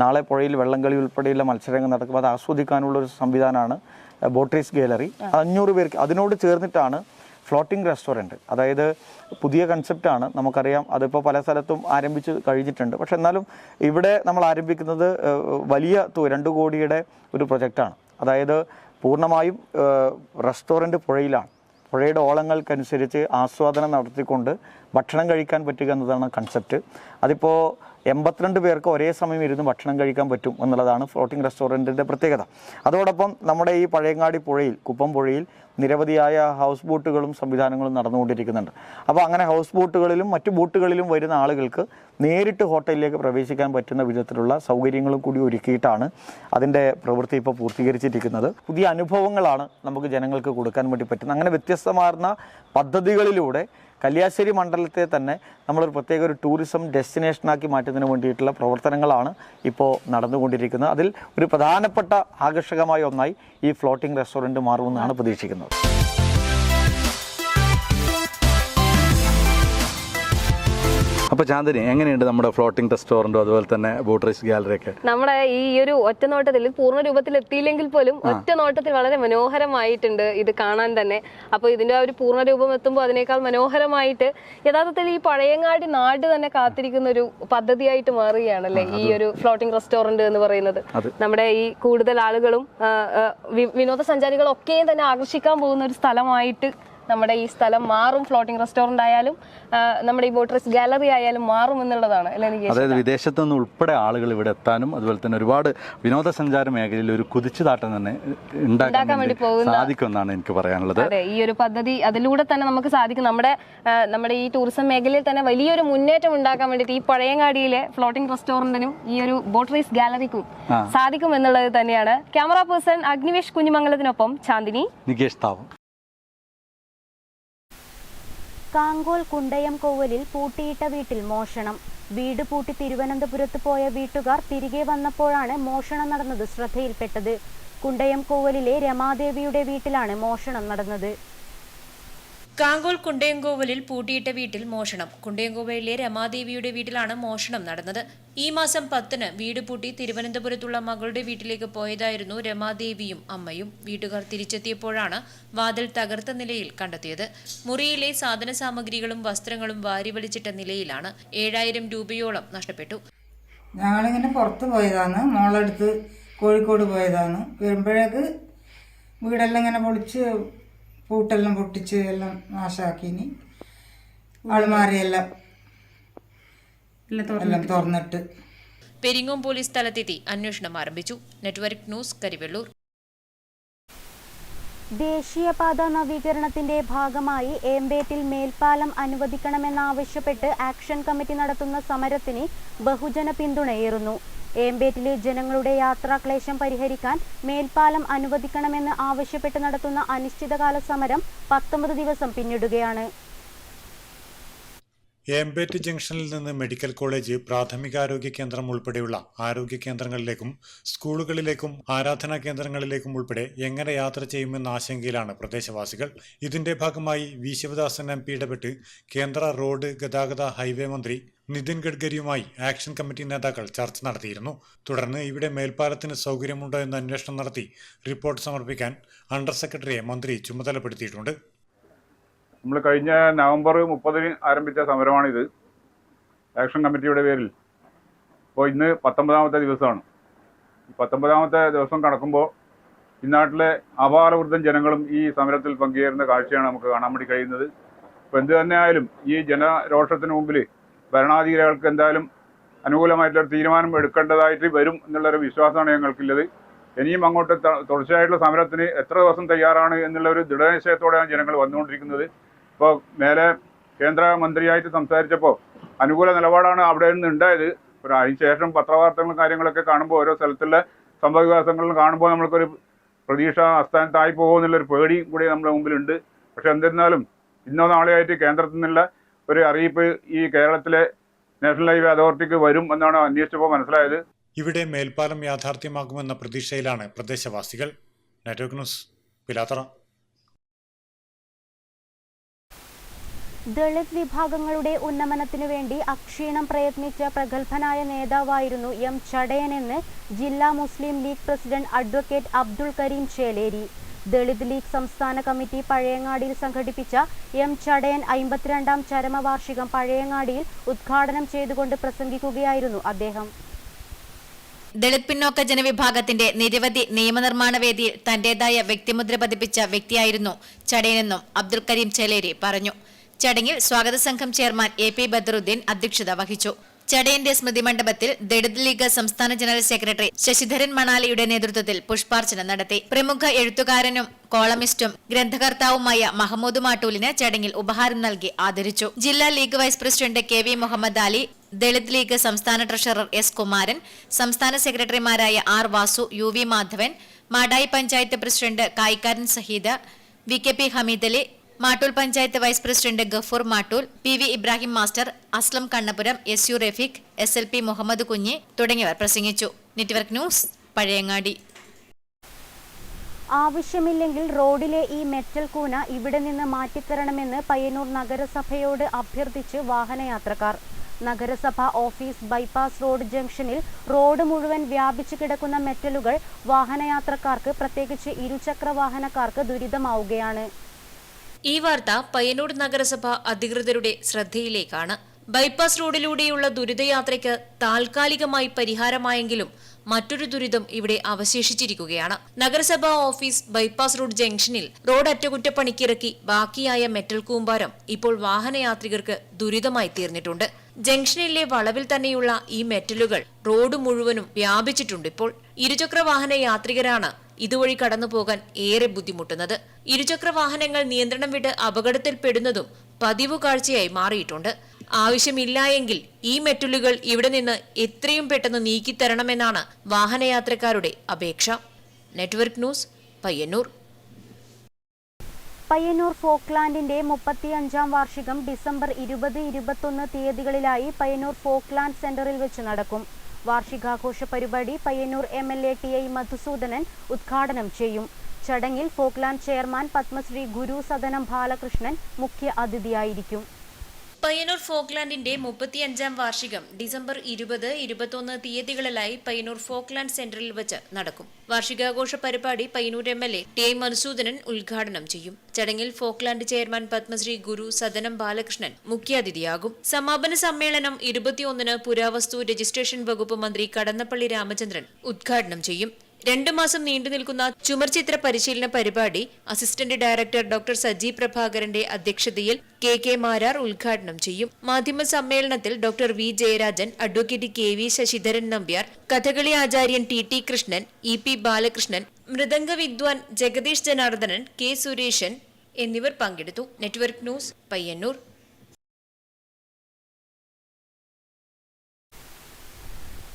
നാളെ പുഴയിൽ വള്ളംകളി ഉൾപ്പെടെയുള്ള മത്സരങ്ങൾ നടക്കുമ്പോൾ അത് ആസ്വദിക്കാനുള്ളൊരു സംവിധാനമാണ് ബോട്ട് റേസ് ഗാലറി. 500 പേർക്ക്. അതിനോട് ചേർന്നിട്ടാണ് ഫ്ലോട്ടിംഗ് റെസ്റ്റോറൻറ്റ്. അതായത് പുതിയ കൺസെപ്റ്റാണ്, നമുക്കറിയാം. അതിപ്പോൾ പല സ്ഥലത്തും ആരംഭിച്ച് കഴിഞ്ഞിട്ടുണ്ട്. പക്ഷെ എന്നാലും ഇവിടെ നമ്മൾ ആരംഭിക്കുന്നത് വലിയ 2 കോടിയുടെ ഒരു പ്രൊജക്റ്റാണ്. അതായത് പൂർണ്ണമായും റെസ്റ്റോറൻറ്റ് പുഴയിലാണ്. പുഴയുടെ ഓളങ്ങൾക്കനുസരിച്ച് ആസ്വാദനം നടത്തിക്കൊണ്ട് ഭക്ഷണം കഴിക്കാൻ പറ്റുക എന്നതാണ് കൺസെപ്റ്റ്. അതിപ്പോൾ 82 പേർക്ക് ഒരേ സമയം ഇരുന്ന് ഭക്ഷണം കഴിക്കാൻ പറ്റും എന്നുള്ളതാണ് ഫ്ലോട്ടിംഗ് റെസ്റ്റോറൻറ്റിൻ്റെ പ്രത്യേകത. അതോടൊപ്പം നമ്മുടെ ഈ പഴയങ്ങാടി പുഴയിൽ, കുപ്പം പുഴയിൽ നിരവധിയായ ഹൗസ് ബോട്ടുകളും സംവിധാനങ്ങളും നടന്നുകൊണ്ടിരിക്കുന്നുണ്ട്. അപ്പോൾ അങ്ങനെ ഹൗസ് ബോട്ടുകളിലും മറ്റു ബോട്ടുകളിലും വരുന്ന ആളുകൾക്ക് നേരിട്ട് ഹോട്ടലിലേക്ക് പ്രവേശിക്കാൻ പറ്റുന്ന വിധത്തിലുള്ള സൗകര്യങ്ങളും കൂടി ഒരുക്കിയിട്ടാണ് അതിൻ്റെ പ്രവൃത്തി ഇപ്പോൾ പൂർത്തീകരിച്ചിരിക്കുന്നത്. പുതിയ അനുഭവങ്ങളാണ് നമുക്ക് ജനങ്ങൾക്ക് കൊടുക്കാൻ വേണ്ടി പറ്റുന്നത്. അങ്ങനെ വ്യത്യസ്തമാർന്ന പദ്ധതികളിലൂടെ കല്യാശ്ശേരി മണ്ഡലത്തെ തന്നെ നമ്മളൊരു പ്രത്യേക ഒരു ടൂറിസം ഡെസ്റ്റിനേഷനാക്കി മാറ്റുന്നതിന് വേണ്ടിയിട്ടുള്ള പ്രവർത്തനങ്ങളാണ് ഇപ്പോൾ നടന്നുകൊണ്ടിരിക്കുന്നത്. അതിൽ ഒരു പ്രധാനപ്പെട്ട ആകർഷകമായ ഒന്നായി ഈ ഫ്ലോട്ടിംഗ് റെസ്റ്റോറൻറ്റ് മാറുമെന്നാണ് പ്രതീക്ഷിക്കുന്നത്. അപ്പോൾ ചാന്ദിനി, എങ്ങനെയുണ്ട് നമ്മുടെ ഫ്ലോട്ടിംഗ് റെസ്റ്റോറൻറ്റും അതുപോലെ തന്നെ ബോട്ട് റേസ് ഗാലറിയൊക്കെ? നമ്മുടെ ഈ ഒരു ഒറ്റ നോട്ടത്തിൽ പൂർണ്ണ രൂപത്തിൽ എത്തിയില്ലെങ്കിൽ പോലും ഒറ്റ നോട്ടത്തിൽ വളരെ മനോഹരമായിട്ടുണ്ട് ഇത് കാണാൻ തന്നെ. അപ്പോൾ ഇതിൻ്റെ ആ ഒരു പൂർണ്ണ രൂപം എത്തുമ്പോൾ അതിനേക്കാൾ മനോഹരമായിട്ട് യഥാർത്ഥത്തിൽ ഈ പഴയങ്ങാടി നാട് തന്നെ കാത്തിരിക്കുന്ന ഒരു പദ്ധതിയായിട്ട് മാറുകയാണല്ലേ ഈ ഒരു ഫ്ലോട്ടിംഗ് റെസ്റ്റോറൻറ്റ് എന്ന് പറയുന്നത്. നമ്മുടെ ഈ കൂടുതൽ ആളുകളും വിനോദസഞ്ചാരികളും ഒക്കെയും തന്നെ ആകർഷിക്കാൻ പോകുന്ന ഒരു സ്ഥലമായിട്ട് നമ്മുടെ ഈ സ്ഥലം മാറും. ഫ്ലോട്ടിംഗ് റെസ്റ്റോറന്റ് ആയാലും നമ്മുടെ ഈ ബോട്ട് റേസ് ഗാലറി ആയാലും മാറും എന്നുള്ളതാണ്. അതായത് വിദേശത്തു നിന്ന് ഉൾപ്പെടെ ആളുകൾ ഇവിടെ എത്താനും അതുപോലെ തന്നെ ഒരുപാട് വിനോദസഞ്ചാര മേഖലയിൽ ഒരു കുതിച്ചുതാട്ടം തന്നെ ഉണ്ടാക്കാൻ വേണ്ടി സാധിക്കുമെന്നാണ് എനിക്ക് പറയാനുള്ളത്. അതെ, ഈ ഒരു പദ്ധതി അതിലൂടെ തന്നെ നമുക്ക് സാധിക്കും. നമ്മുടെ ഈ ടൂറിസം മേഖലയിൽ തന്നെ വലിയൊരു മുന്നേറ്റം ഉണ്ടാക്കാൻ വേണ്ടിയിട്ട് ഈ പഴയങ്ങാടിയിലെ ഫ്ലോട്ടിംഗ് റെസ്റ്റോറന്റിനും ഈ ഒരു ബോട്ട് റേസ് ഗാലറിക്കും സാധിക്കും എന്നുള്ളത് തന്നെയാണ്. ക്യാമറ പേഴ്സൺ അഗ്നിവേഷ് കുഞ്ഞുമംഗലത്തിനൊപ്പം ചാന്ദിനി, നികേഷ് താവം. കാങ്കോൽ കുണ്ടയം കോവലിൽ പൂട്ടിയിട്ട വീട്ടിൽ മോഷണം. വീട് പൂട്ടി തിരുവനന്തപുരത്ത് പോയ വീട്ടുകാർ തിരികെ വന്നപ്പോഴാണ് മോഷണം നടന്നത് ശ്രദ്ധയിൽപ്പെട്ടത്. കുണ്ടയം കോവലിലെ രമാദേവിയുടെ വീട്ടിലാണ് മോഷണം നടന്നത്. കാങ്കോൾ കുണ്ടയംകോവലിൽ പൂട്ടിയിട്ട വീട്ടിൽ മോഷണം. കുണ്ടയംകോവലിലെ രമാദേവിയുടെ വീട്ടിലാണ് മോഷണം നടന്നത്. ഈ മാസം 10-ന് വീട് പൂട്ടി തിരുവനന്തപുരത്തുള്ള മകളുടെ വീട്ടിലേക്ക് പോയതായിരുന്നു രമാദേവിയും അമ്മയും. വീട്ടുകാർ തിരിച്ചെത്തിയപ്പോഴാണ് വാതിൽ തകർത്ത നിലയിൽ കണ്ടെത്തിയത്. മുറിയിലെ സാധന സാമഗ്രികളും വസ്ത്രങ്ങളും വാരിവലിച്ചിട്ട നിലയിലാണ്. 7000 രൂപയോളം നഷ്ടപ്പെട്ടു. ഞങ്ങളിങ്ങനെ പുറത്ത് പോയതാണ്, മോളെടുത്ത് കോഴിക്കോട് പോയതാണ്. വരുമ്പോഴേക്ക് വീടെല്ലാം ഇങ്ങനെ പൊളിച്ച് പൂട്ടെല്ലാം പൊട്ടിച്ച് എല്ലാം നാശാക്കിനി. അൾമാരിയെല്ലാം തുറന്നിട്ട് പെരിങ്ങോം പോലീസ് സ്ഥലത്തെത്തി അന്വേഷണം ആരംഭിച്ചു. Network news, Karivellur. ദേശീയപാത നവീകരണത്തിന്റെ ഭാഗമായി ഏമ്പേറ്റിൽ മേൽപ്പാലം അനുവദിക്കണമെന്നാവശ്യപ്പെട്ട് ആക്ഷൻ കമ്മിറ്റി നടത്തുന്ന സമരത്തിന് ബഹുജന പിന്തുണയേറുന്നു. ഏമ്പേറ്റിലെ ജനങ്ങളുടെ യാത്രാക്ലേശം പരിഹരിക്കാൻ മേൽപ്പാലം അനുവദിക്കണമെന്ന് ആവശ്യപ്പെട്ട് നടത്തുന്ന അനിശ്ചിതകാല സമരം 19 ദിവസം പിന്നിടുകയാണ്. ഏമ്പേറ്റ് ജംഗ്ഷനിൽ നിന്ന് മെഡിക്കൽ കോളേജ്, പ്രാഥമികാരോഗ്യ കേന്ദ്രം ഉൾപ്പെടെയുള്ള ആരോഗ്യ കേന്ദ്രങ്ങളിലേക്കും സ്കൂളുകളിലേക്കും ആരാധനാ കേന്ദ്രങ്ങളിലേക്കും ഉൾപ്പെടെ എങ്ങനെ യാത്ര ചെയ്യുമെന്ന ആശങ്കയിലാണ് പ്രദേശവാസികൾ. ഇതിന്റെ ഭാഗമായി വി ശിവദാസൻ MP ഇടപെട്ട് കേന്ദ്ര റോഡ് ഗതാഗത ഹൈവേ മന്ത്രി നിതിൻ ഗഡ്കരിയുമായി ആക്ഷൻ കമ്മിറ്റി നേതാക്കൾ ചർച്ച നടത്തിയിരുന്നു. തുടർന്ന് ഇവിടെ മേൽപ്പാലത്തിന് സൗകര്യമുണ്ടോ എന്ന് അന്വേഷണം നടത്തി റിപ്പോർട്ട് സമർപ്പിക്കാൻ അണ്ടർ സെക്രട്ടറിയെ മന്ത്രി ചുമതലപ്പെടുത്തിയിട്ടുണ്ട്. നമ്മൾ കഴിഞ്ഞ നവംബർ 30 ആരംഭിച്ച സമരമാണിത്, ആക്ഷൻ കമ്മിറ്റിയുടെ പേരിൽ. അപ്പോൾ ഇന്ന് 19ാമത്തെ ദിവസമാണ്. 19ാമത്തെ ദിവസം കടക്കുമ്പോൾ ഈ നാട്ടിലെ അപാരവൃദ്ധം ജനങ്ങളും ഈ സമരത്തിൽ പങ്കുചേരുന്ന കാഴ്ചയാണ് നമുക്ക് കാണാൻ വേണ്ടി കഴിയുന്നത്. അപ്പോൾ എന്ത് തന്നെയായാലും ഈ ജനരോഷത്തിന് മുമ്പിൽ ഭരണാധികാരികൾക്ക് എന്തായാലും അനുകൂലമായിട്ടുള്ള തീരുമാനം എടുക്കേണ്ടതായിട്ട് വരും എന്നുള്ളൊരു വിശ്വാസമാണ് ഞങ്ങൾക്കുള്ളത്. ഇനിയും അങ്ങോട്ട് തുടർച്ചയായിട്ടുള്ള സമരത്തിന് എത്ര ദിവസം തയ്യാറാണ് എന്നുള്ള ഒരു ദൃഢനിശ്ചയത്തോടെയാണ് ജനങ്ങൾ വന്നുകൊണ്ടിരിക്കുന്നത്. ഇപ്പോൾ മേലെ കേന്ദ്രമന്ത്രിയായിട്ട് സംസാരിച്ചപ്പോൾ അനുകൂല നിലപാടാണ് അവിടെ നിന്ന് ഉണ്ടായത്. അതിനുശേഷം പത്രവാർത്തകളും കാര്യങ്ങളൊക്കെ കാണുമ്പോൾ ഓരോ സ്ഥലത്തുള്ള സംഭവവികാസങ്ങളും കാണുമ്പോൾ നമ്മൾക്കൊരു പ്രതീക്ഷ അസ്ഥാനത്തായി പോകുമെന്നുള്ളൊരു പേടിയും കൂടി നമ്മുടെ മുമ്പിലുണ്ട്. പക്ഷെ എന്നിരുന്നാലും ഇന്നോ നാളെയായിട്ട് കേന്ദ്രത്തിൽ നിന്നുള്ള ഒരു അറിയിപ്പ് ഈ കേരളത്തിലെ നാഷണൽ ഹൈവേ അതോറിറ്റിക്ക് വരും എന്നാണ് അന്വേഷിച്ചപ്പോൾ മനസ്സിലായത്. ഇവിടെ മേൽപ്പാലം യാഥാർത്ഥ്യമാകുമെന്ന പ്രതീക്ഷയിലാണ് പ്രദേശവാസികൾ. Network news, Pilathara. ദളിത് വിഭാഗങ്ങളുടെ ഉന്നമനത്തിനു വേണ്ടി അക്ഷീണം പ്രയത്നിച്ച പ്രഗത്ഭനായ നേതാവായിരുന്നു M. ചടയനെന്ന് ജില്ലാ മുസ്ലിം ലീഗ് പ്രസിഡന്റ് അഡ്വക്കേറ്റ് അബ്ദുൾ കരീം ചേലേരി. ദളിത് ലീഗ് സംസ്ഥാന കമ്മിറ്റി പഴയങ്ങാടിയിൽ സംഘടിപ്പിച്ച M. ചടയൻ 52ാം ചരമവാർഷികം പഴയങ്ങാടിയിൽ ഉദ്ഘാടനം ചെയ്തുകൊണ്ട് പ്രസംഗിക്കുകയായിരുന്നു അദ്ദേഹം. ദളിത് പിന്നോക്ക ജനവിഭാഗത്തിന്റെ നിരവധി നിയമനിർമ്മാണ വേദിയിൽ തന്റേതായ വ്യക്തിമുദ്ര പതിപ്പിച്ച വ്യക്തിയായിരുന്നു ചടയനെന്നും അബ്ദുൾ കരീം ചേലേരി പറഞ്ഞു. ചടങ്ങിൽ സ്വാഗത സംഘം ചെയർമാൻ AP ബദറുദ്ദീൻ അധ്യക്ഷത വഹിച്ചു. ചടയന്റെ സ്മൃതി മണ്ഡപത്തിൽ ദളിത് ലീഗ് സംസ്ഥാന ജനറൽ സെക്രട്ടറി ശശിധരൻ മണാലിയുടെ നേതൃത്വത്തിൽ പുഷ്പാർച്ചന നടത്തി. പ്രമുഖ എഴുത്തുകാരനും കോളമിസ്റ്റും ഗ്രന്ഥകർത്താവുമായ മഹമ്മൂദ് മാട്ടൂലിന് ചടങ്ങിൽ ഉപഹാരം നൽകി ആദരിച്ചു. ജില്ലാ league vice president KV Muhammad Ali, Dalit League സംസ്ഥാന ട്രഷറർ S. കുമാരൻ, സംസ്ഥാന സെക്രട്ടറിമാരായ R. Vasu, UV Madhavan, Madayi panchayat president Kayikkaran Saheed, VKP Hameedali, Mattool panchayat vice president Gafoor Mattool, PV Ibrahim master, Aslam Kannapuram, SU Rafeeq, SLP Muhammad Kunhi തുടങ്ങിയവർ പ്രസംഗിച്ചു. Network news, Pazhayangadi. ആവശ്യമില്ലെങ്കിൽ റോഡിലെ ഈ മെറ്റൽ കൂന ഇവിടെ നിന്ന് മാറ്റിത്തരണമെന്ന് പയ്യന്നൂർ നഗരസഭയോട് അഭ്യർത്ഥിച്ച് വാഹനയാത്രക്കാർ. നഗരസഭ ഓഫീസ് ബൈപ്പാസ് റോഡ് ജംഗ്ഷനിൽ റോഡ് മുഴുവൻ വ്യാപിച്ചു കിടക്കുന്ന മെറ്റലുകൾ വാഹനയാത്രക്കാർക്ക്, പ്രത്യേകിച്ച് ഇരുചക്ര വാഹനക്കാർക്ക് ദുരിതമാവുകയാണ്. ഈ വാർത്ത പയ്യന്നൂർ നഗരസഭ അധികൃതരുടെ ശ്രദ്ധയിലേക്കാണ്. ബൈപ്പാസ് റോഡിലൂടെയുള്ള ദുരിതയാത്രയ്ക്ക് താൽക്കാലികമായി പരിഹാരമായെങ്കിലും മറ്റൊരു ദുരിതം ഇവിടെ അവശേഷിച്ചിരിക്കുകയാണ്. നഗരസഭാ ഓഫീസ് ബൈപ്പാസ് റോഡ് ജംഗ്ഷനിൽ റോഡ് അറ്റകുറ്റപ്പണിക്കിറക്കി ബാക്കിയായ മെറ്റൽ കൂമ്പാരം ഇപ്പോൾ വാഹനയാത്രികർക്ക് ദുരിതമായി തീർന്നിട്ടുണ്ട്. ജംഗ്ഷനിലെ വളവിൽ തന്നെയുള്ള ഈ മെറ്റലുകൾ റോഡ് മുഴുവനും വ്യാപിച്ചിട്ടുണ്ട്. ഇപ്പോൾ ഇരുചക്ര വാഹന യാത്രികരാണ് ഇതുവഴി കടന്നുപോകാൻ ഏറെ ബുദ്ധിമുട്ടുന്നത്. ഇരുചക്ര വാഹനങ്ങൾ നിയന്ത്രണം വിട്ട് അപകടത്തിൽപ്പെടുന്നതും പതിവ് കാഴ്ചയായി മാറിയിട്ടുണ്ട്. ആവശ്യമില്ലായെങ്കിൽ ഈ മെറ്റലുകൾ ഇവിടെ നിന്ന് എത്രയും പെട്ടെന്ന് നീക്കിത്തരണമെന്നാണ് വാഹനയാത്രക്കാരുടെ അപേക്ഷ. Network news, Payyanur. പയ്യന്നൂർ ഫോക്ലാൻഡിന്റെ 35ാം വാർഷികം ഡിസംബർ 20, 21 തീയതികളിലായി പയ്യന്നൂർ ഫോക്ലാൻഡ് സെന്ററിൽ വെച്ച് നടക്കും. വാർഷികാഘോഷ പരിപാടി പയ്യന്നൂർ MLA TI മധുസൂദനൻ ഉദ്ഘാടനം ചെയ്യും. ചടങ്ങിൽ ഫോക്ലാൻഡ് ചെയർമാൻ പത്മശ്രീ ഗുരു സദനം ബാലകൃഷ്ണൻ മുഖ്യ അതിഥിയായിരിക്കും. പയ്യന്നൂർ ഫോക്ലാൻഡിന്റെ 35ാം വാർഷികം ഡിസംബർ 20, 21 തീയതികളിലായി പയ്യന്നൂർ ഫോക്ലാൻഡ് സെന്ററിൽ വെച്ച് നടക്കും. വാർഷികാഘോഷ പരിപാടി പയ്യന്നൂർ MLA TI മധുസൂദനൻ ഉദ്ഘാടനം ചെയ്യും. ചടങ്ങിൽ ഫോക്ലാൻഡ് ചെയർമാൻ പത്മശ്രീ ഗുരു സദനം ബാലകൃഷ്ണൻ മുഖ്യാതിഥിയാകും. സമാപന സമ്മേളനം 21-ന് പുരാവസ്തു രജിസ്ട്രേഷൻ വകുപ്പ് മന്ത്രി കടന്നപ്പള്ളി രാമചന്ദ്രൻ ഉദ്ഘാടനം ചെയ്യും. 2 മാസം നീണ്ടുനിൽക്കുന്ന ചുമർചിത്ര പരിശീലന പരിപാടി അസിസ്റ്റന്റ് ഡയറക്ടർ ഡോക്ടർ സജി പ്രഭാകരന്റെ അധ്യക്ഷതയിൽ KK മാരാർ ഉദ്ഘാടനം ചെയ്യും. മാധ്യമ സമ്മേളനത്തിൽ doctor V. Jayarajan, advocate KV. Sasidharan Nambiar, Kathakali ആചാര്യൻ TT കൃഷ്ണൻ, EP ബാലകൃഷ്ണൻ, മൃദംഗ വിദ്വാൻ ജഗദീഷ് ജനാർദ്ദനൻ, K. സുരേഷൻ എന്നിവർ പങ്കെടുത്തു. Network news, Payyanur.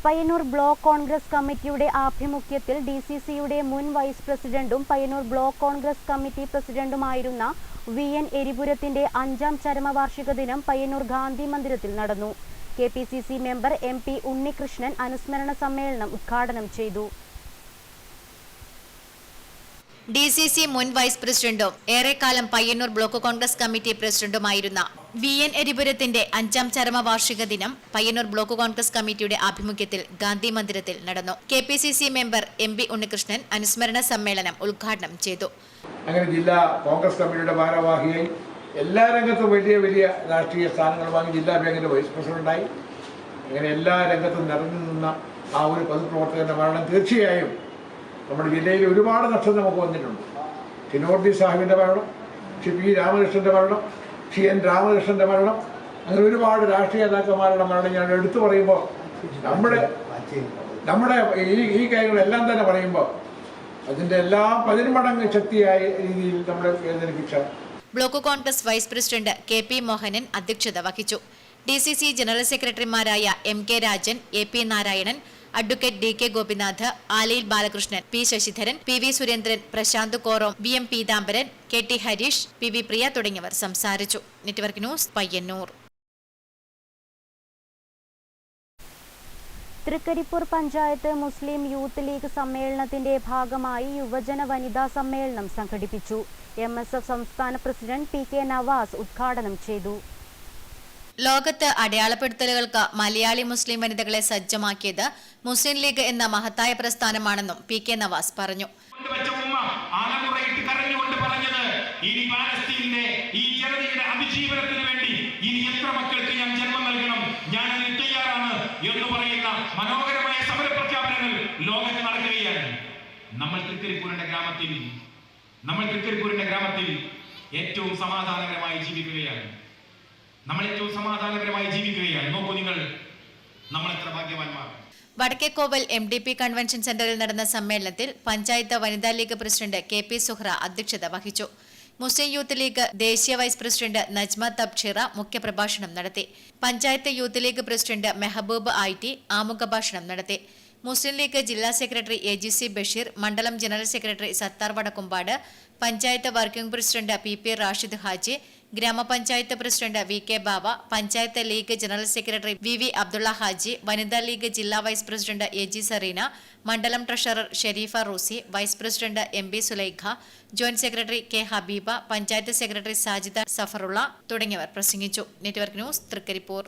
Payyanur block Congress കമ്മിറ്റിയുടെ ആഭിമുഖ്യത്തിൽ DCCയുടെ മുൻ വൈസ് പ്രസിഡന്റും പയ്യന്നൂർ ബ്ലോക്ക് കോൺഗ്രസ് കമ്മിറ്റി പ്രസിഡന്റുമായിരുന്ന VN എരിപുരത്തിന്റെ 5ാം ചരമവാർഷിക ദിനം പയ്യന്നൂർ ഗാന്ധി മന്ദിരത്തിൽ നടന്നു. KPCC മെമ്പർ MP ഉണ്ണികൃഷ്ണൻ അനുസ്മരണ സമ്മേളനം ഉദ്ഘാടനം ചെയ്തു. DCC മുൻ വൈസ് പ്രസിഡന്റും ഏറെക്കാലം പയ്യന്നൂർ ബ്ലോക്ക് കോൺഗ്രസ് കമ്മിറ്റി പ്രസിഡന്റുമായിരുന്ന VN എരിപുരത്തിന്റെ 5ാം ചരമവാർഷിക ദിനം പയ്യന്നൂർ ബ്ലോക്ക് കോൺഗ്രസ് കമ്മിറ്റിയുടെ ആഭിമുഖ്യത്തിൽ ഗാന്ധി മന്ദിരത്തിൽ നടന്നു. KPCC മെമ്പർ MP ഉണ്ണികൃഷ്ണൻ അനുസ്മരണ സമ്മേളനം ഉദ്ഘാടനം ചെയ്തു. അങ്ങനെ ജില്ലാ കോൺഗ്രസ് കമ്മിറ്റിയുടെ ഭാരവാഹിയായി എല്ലാ രംഗത്തും വലിയ വലിയ രാഷ്ട്രീയ സ്ഥാനങ്ങൾ വാങ്ങി ജില്ലാ ബാങ്കിന്റെ വൈസ് പ്രസിഡന്റായി അങ്ങനെ എല്ലാ രംഗത്തും നിറഞ്ഞു നിന്ന ആ ഒരു പൊതുപ്രവർത്തകന്റെ മരണം തീർച്ചയായും നമ്മുടെ ജില്ലയിൽ ഒരുപാട് നഷ്ടം നമുക്ക് വന്നിട്ടുണ്ട്. ഷിനോർദി സാഹിബിൻ്റെ മരണം, P രാമകൃഷ്ണൻ്റെ മരണം, N രാമകൃഷ്ണൻ്റെ മരണം, അങ്ങനെ ഒരുപാട് രാഷ്ട്രീയ നേതാക്കന്മാരുടെ മരണം ഞാൻ എടുത്തു പറയുമ്പോൾ നമ്മുടെ ഈ കാര്യങ്ങളെല്ലാം തന്നെ പറയുമ്പോൾ അതിൻ്റെ എല്ലാം 10 മടങ്ങ് ശക്തിയായ രീതിയിൽ നമ്മളെ വേദനിപ്പിച്ച block Congress vice president KP Mohanan അധ്യക്ഷത വഹിച്ചു. DCC ജനറൽ സെക്രട്ടറിമാരായ MK Rajan, AP Narayanan, advocate DK Gopinath, Alayil Balakrishnan, P Sasidharan, PV Surendran, Prasanth Korom, BM Peethambaran, KT Hareesh, PV Priya തുടങ്ങിയവർ സംസാരിച്ചു. Network news Payyanur. തൃക്കരിപ്പൂർ പഞ്ചായത്ത് മുസ്ലിം യൂത്ത് ലീഗ് സമ്മേളനത്തിന്റെ ഭാഗമായി യുവജന വനിതാ സമ്മേളനം സംഘടിപ്പിച്ചു. MSF സംസ്ഥാന പ്രസിഡന്റ് PK നവാസ് ഉദ്ഘാടനം ചെയ്തു. ലോകത്ത് അടയാളപ്പെടുത്തലുകൾക്ക് മലയാളി മുസ്ലിം വനിതകളെ സജ്ജമാക്കിയത് മുസ്ലിം ലീഗ് എന്ന മഹത്തായ പ്രസ്ഥാനമാണെന്നും PK നവാസ് പറഞ്ഞു. മനോഹരമായ സമര പ്രഖ്യാപനങ്ങൾ ലോകത്ത് നടക്കുകയാണ്. നമ്മൾ തൃക്കരിപ്പൂരിന്റെ ഗ്രാമത്തിൽ ഏറ്റവും സമാധാനപരമായി ജീവിക്കുകയാണ്. നോക്കൂ നിങ്ങൾ, നമ്മൾ എത്ര ഭാഗ്യവാന്മാർ. വടക്കേക്കോവൽ MDP കൺവെൻഷൻ സെന്ററിൽ നടന്ന സമ്മേളനത്തിൽ പഞ്ചായത്ത് വനിതാ ലീഗ് പ്രസിഡന്റ് KP സുഹ്ര അധ്യക്ഷത വഹിച്ചു. മുസ്ലിം യൂത്ത് ലീഗ് ദേശീയ വൈസ് പ്രസിഡന്റ് നജ്മ തബ്ഷീറ മുഖ്യപ്രഭാഷണം നടത്തി. പഞ്ചായത്ത് യൂത്ത് ലീഗ് പ്രസിഡന്റ് മെഹബൂബ് IT ആമുഖ ഭാഷണം നടത്തി. മുസ്ലിം ലീഗ് ജില്ലാ സെക്രട്ടറി AGC ബഷീർ, മണ്ഡലം general secretary Sathar Vadakkumpad, panchayat working president PP Rashid Haji, ഗ്രാമപഞ്ചായത്ത് president VK Baba, panchayat league general secretary VV Abdulla Haji, വനിതാ ലീഗ് ജില്ലാ വൈസ് പ്രസിഡന്റ് AG സറീന, മണ്ഡലം treasurer Shareefa Roosi, vice president MB Sulaikha, joint secretary K ഹബീബ, പഞ്ചായത്ത് സെക്രട്ടറി സാജിദ സഫറുള്ള തുടങ്ങിയവർ പ്രസംഗിച്ചു. Network news Trikaripur.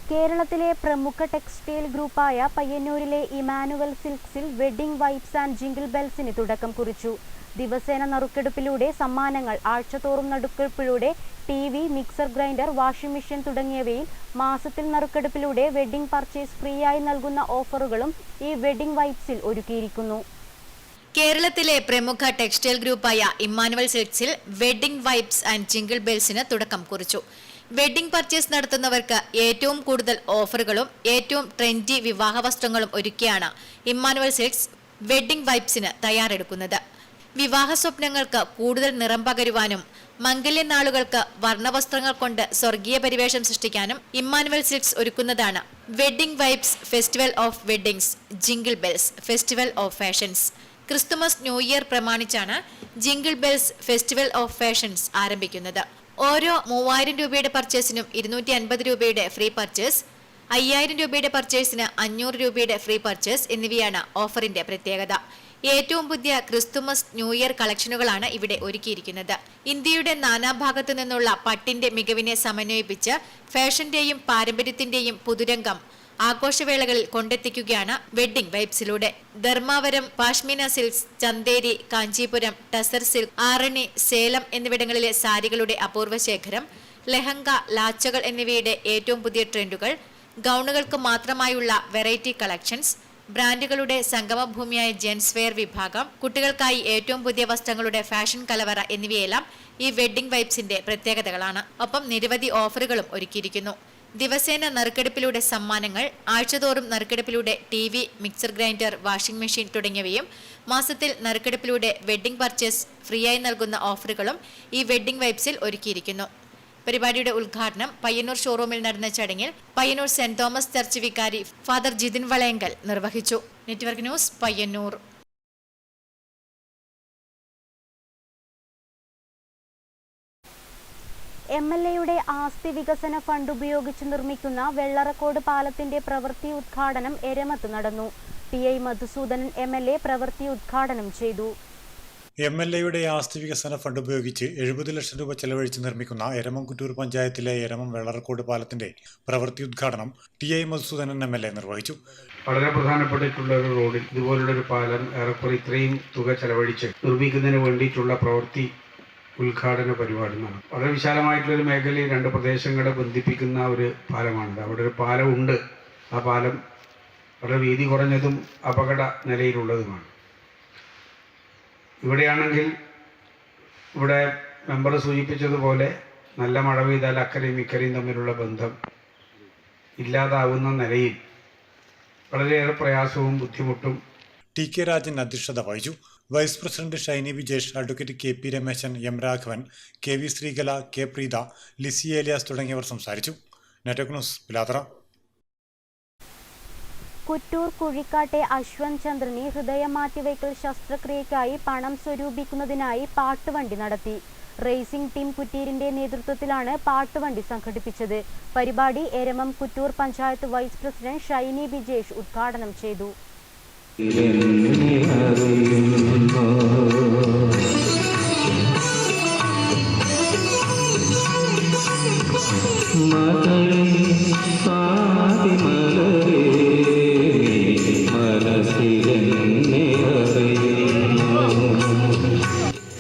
കേരളത്തിലെ പ്രമുഖ ടെക്സ്റ്റൈൽ ഗ്രൂപ്പായ പയ്യന്നൂരിലെ ഇമാനുവൽ സിൽക്സിൽ വെഡിംഗ് വൈബ്സ് ആൻഡ് ജിംഗിൾ ബെൽസിന് തുടക്കം കുറിച്ചു. ദിവസേന നറുക്കെടുപ്പിലൂടെ സമ്മാനങ്ങൾ, ആഴ്ചതോറും നറുക്കെടുപ്പിലൂടെ TV, mixer grinder, washing machine തുടങ്ങിയവയിൽ മാസത്തിൽ നറുക്കെടുപ്പിലൂടെ വെഡിംഗ് പർച്ചേസ് ഫ്രീ ആയി നൽകുന്ന ഓഫറുകളും ഈ വെഡിംഗ് വൈബ്സിൽ ഒരുക്കിയിരിക്കുന്നു. കേരളത്തിലെ പ്രമുഖ ടെക്സ്റ്റൈൽ ഗ്രൂപ്പായ ഇമ്മാനുവൽ സിൽക്സിൽ വെഡിംഗ് വൈബ്സ് ആൻഡ് ജിംഗിൾ ബെൽസിന് തുടക്കം കുറിച്ചു. വെഡിംഗ് പർച്ചേസ് നടത്തുന്നവർക്ക് ഏറ്റവും കൂടുതൽ ഓഫറുകളും ഏറ്റവും ട്രെൻഡി വിവാഹ വസ്ത്രങ്ങളും ഒരുക്കിയാണ് ഇമ്മാനുവൽ സിൽക്സ് വെഡിംഗ് വൈബ്സിന് തയ്യാറെടുക്കുന്നത്. വിവാഹ സ്വപ്നങ്ങൾക്ക് കൂടുതൽ നിറം പകരുവാനും മംഗല്യനാളുകൾക്ക് വർണ്ണവസ്ത്രങ്ങൾ കൊണ്ട് സ്വർഗീയ പരിവേഷം സൃഷ്ടിക്കാനും ഇമ്മാനുവൽ സിൽക്സ് ഒരുക്കുന്നതാണ് wedding vibes festival of weddings, jingle bells festival of fashions. Christmas new year പ്രമാണിച്ചാണ് jingle bells festival of fashions ആരംഭിക്കുന്നത്. ഓരോ 3000 രൂപയുടെ പർച്ചേസിനും 250 രൂപയുടെ ഫ്രീ പർച്ചേസ്, 5000 രൂപയുടെ പർച്ചേസിന് 500 രൂപയുടെ ഫ്രീ പർച്ചേസ് എന്നിവയാണ് ഓഫറിന്റെ പ്രത്യേകത. ഏറ്റവും പുതിയ ക്രിസ്തുമസ് ന്യൂ ഇയർ കളക്ഷനുകളാണ് ഇവിടെ ഒരുക്കിയിരിക്കുന്നത്. ഇന്ത്യയുടെ നാനാഭാഗത്തു നിന്നുള്ള പട്ടിന്റെ മികവിനെ സമന്വയിപ്പിച്ച് ഫാഷന്റെയും പാരമ്പര്യത്തിന്റെയും പുതുരംഗം ആഘോഷവേളകളിൽ കൊണ്ടെത്തിക്കുകയാണ് വെഡിംഗ് വൈബ്സിലൂടെ. ധർമാവരം, പാഷ്മീന സിൽക്സ്, ചന്തേരി, കാഞ്ചീപുരം, ടസർ സിൽക്ക്, ആറണി, സേലം എന്നിവിടങ്ങളിലെ സാരികളുടെ അപൂർവ ശേഖരം, ലെഹങ്ക, ലാച്ചകൾ എന്നിവയുടെ ഏറ്റവും പുതിയ ട്രെൻഡുകൾ, ഗൗണുകൾക്ക് മാത്രമായുള്ള വെറൈറ്റി കളക്ഷൻസ്, ബ്രാൻഡുകളുടെ സംഗമഭൂമിയായ ജെൻസ് വെയർ വിഭാഗം, കുട്ടികൾക്കായി ഏറ്റവും പുതിയ വസ്ത്രങ്ങളുടെ ഫാഷൻ കലവറ എന്നിവയെല്ലാം ഈ വെഡിംഗ് വൈബ്സിന്റെ പ്രത്യേകതകളാണ്. ഒപ്പം നിരവധി ഓഫറുകളും ഒരുക്കിയിരിക്കുന്നു. ദിവസേന നറുക്കെടുപ്പിലൂടെ സമ്മാനങ്ങൾ, ആഴ്ചതോറും നറുക്കെടുപ്പിലൂടെ TV, mixer grinder, washing machine തുടങ്ങിയവയും മാസത്തിൽ നറുക്കെടുപ്പിലൂടെ വെഡിംഗ് പർച്ചേസ് ഫ്രീയായി നൽകുന്ന ഓഫറുകളും ഈ വെഡിംഗ് വൈബ്സിൽ ഒരുക്കിയിരിക്കുന്നു. പരിപാടിയുടെ ഉദ്ഘാടനം പയ്യന്നൂർ ഷോറൂമിൽ നടന്ന ചടങ്ങിൽ പയ്യന്നൂർ സെന്റ് തോമസ് ചർച്ച് വികാരി ഫാദർ ജിതിൻ വളയങ്കൽ നിർവഹിച്ചു. Network news, Payyanur. MLAയുടെ ആസ്തി വികസന ഫണ്ട് ഉപയോഗിച്ച് നിർമ്മിക്കുന്ന വെള്ളറക്കോട് പാലത്തിന്റെ പ്രവൃത്തി ഉദ്ഘാടനം എരമത്ത് നടന്നു. PI മധുസൂദനൻ MLA പ്രവൃത്തി ഉദ്ഘാടനം ചെയ്തു. MLAയുടെ ആസ്തി വികസന ഫണ്ട് ഉപയോഗിച്ച് 70 ലക്ഷം രൂപ ചെലവഴിച്ച് നിർമ്മിക്കുന്ന എരമം കുറ്റൂർ പഞ്ചായത്തിലെ എരമം വെള്ളറക്കോട് പാലത്തിന്റെ പ്രവൃത്തി ഉദ്ഘാടനം TI മധുസൂദനൻ MLA നിർവഹിച്ചു. വളരെ പ്രധാനപ്പെട്ടിട്ടുള്ള ഒരു റോഡിൽ ഇതുപോലുള്ള ഒരു പാലം ഏറെക്കുറെ ഇത്രയും തുക ചെലവഴിച്ച് നിർമ്മിക്കുന്നതിന് വേണ്ടിയിട്ടുള്ള പ്രവൃത്തി ഉദ്ഘാടന പരിപാടി നടന്നു. വളരെ വിശാലമായിട്ടുള്ളൊരു മേഖലയിൽ 2 പ്രദേശങ്ങളെ ബന്ധിപ്പിക്കുന്ന ഒരു പാലമാണിത്. അവിടെ ഒരു പാലമുണ്ട്. ആ പാലം വളരെ വീതി കുറഞ്ഞതും അപകട നിലയിലുള്ളതുമാണ്. ഇവിടെയാണെങ്കിൽ ഇവിടെ മെമ്പർ സൂചിപ്പിച്ചതുപോലെ നല്ല മഴ പെയ്താൽ അക്കരയും ഇക്കരയും തമ്മിലുള്ള ബന്ധം ഇല്ലാതാവുന്ന നിലയിൽ വളരെയേറെ പ്രയാസവും ബുദ്ധിമുട്ടും. TK രാജൻ അധ്യക്ഷത വഹിച്ചു. Vice president Shiny Vijesh, advocate KP Rameshan, M Raghavan, KV Sreekala, K Preetha, Lissy Elias തുടങ്ങിയവർ സംസാരിച്ചു. Network news, Pilathara. കുറ്റൂർ കുഴിക്കാട്ടെ അശ്വന്ത് ചന്ദ്രന് ഹൃദയമാറ്റിവയ്ക്കൽ ശസ്ത്രക്രിയയ്ക്കായി പണം സ്വരൂപിക്കുന്നതിനായി പാട്ടുവണ്ടി നടത്തി. റേസിംഗ് ടീം കുറ്റീരിന്റെ നേതൃത്വത്തിലാണ് പാട്ടുവണ്ടി സംഘടിപ്പിച്ചത്. പരിപാടി എരമം കുറ്റൂർ പഞ്ചായത്ത് വൈസ് പ്രസിഡന്റ് ഷൈനി വിജേഷ് ഉദ്ഘാടനം ചെയ്തു.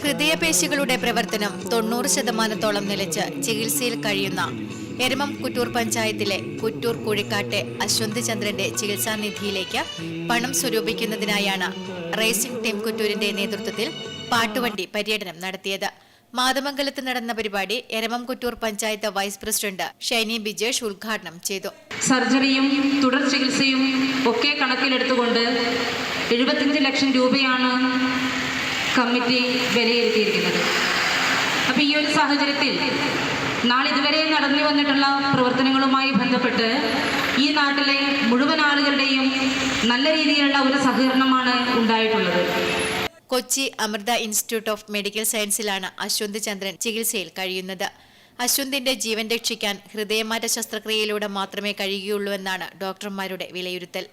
ഹൃദയപേശികളുടെ പ്രവർത്തനം 90% നിലച്ച് ചികിത്സയിൽ കഴിയുന്ന എരമം കുറ്റൂർ പഞ്ചായത്തിലെ കുറ്റൂർ കുഴിക്കാട്ടെ അശ്വന്ത് ചന്ദ്രന്റെ ചികിത്സാ നിധിയിലേക്ക് പണം സ്വരൂപിക്കുന്നതിനായാണ് റേസിംഗ് ടീം കുറ്റൂരിന്റെ നേതൃത്വത്തിൽ പാട്ടുവണ്ടി പര്യടനം നടത്തിയത്. മാതമംഗലത്ത് നടന്ന പരിപാടി എരമം കുറ്റൂർ പഞ്ചായത്ത് വൈസ് പ്രസിഡന്റ് ഷൈനി ബിജേഷ് ഉദ്ഘാടനം ചെയ്തു. സർജറിയും തുടർ ചികിത്സയും ഒക്കെ കണക്കിലെടുത്തുകൊണ്ട് 75 ലക്ഷം രൂപയാണ് കമ്മിറ്റി വിലയിരുത്തിയിരിക്കുന്നത്. അപ്പോൾ ഈ ഒരു സാഹചര്യത്തിൽ നാളിതുവരെ നടന്നു വന്നിട്ടുള്ള പ്രവർത്തനങ്ങളുമായി ബന്ധപ്പെട്ട് ഈ നാട്ടിലെ മുഴുവൻ ആളുകളുടെയും നല്ല രീതിയിലുള്ള ഒരു സഹകരണമാണ് ഉണ്ടായിട്ടുള്ളത്. Kochi Amrita institute of medical സയൻസിലാണ് അശ്വന്ത് ചന്ദ്രൻ ചികിത്സയിൽ കഴിയുന്നത്. അശ്വന്തിന്റെ ജീവൻ രക്ഷിക്കാൻ ഹൃദയമാറ്റ ശസ്ത്രക്രിയയിലൂടെ മാത്രമേ കഴിയുകയുള്ളൂവെന്നാണ് ഡോക്ടർമാരുടെ വിലയിരുത്തൽ.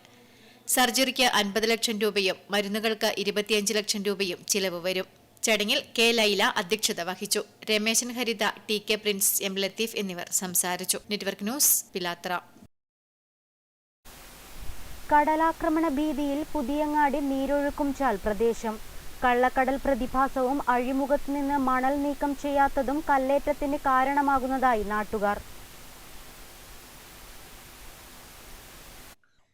സർജറിക്ക് 50 ലക്ഷം രൂപയും മരുന്നുകൾക്ക് 25 ലക്ഷം രൂപയും ചിലവ് വരും. ചടങ്ങിൽ K ലൈല അധ്യക്ഷത വഹിച്ചു. രമേശൻ ഹരിത, TK പ്രിൻസ്, M ലത്തീഫ് എന്നിവർ സംസാരിച്ചു. Network news, Pilathara. കടലാക്രമണ ഭീതിയിൽ പുതിയങ്ങാടി നീരൊഴുക്കുംചാൽ പ്രദേശം. കള്ളക്കടൽ പ്രതിഭാസവും അഴിമുഖത്ത് നിന്ന് മണൽ നീക്കം ചെയ്യാത്തതും കല്ലേറ്റത്തിന് കാരണമാകുന്നതായി നാട്ടുകാർ.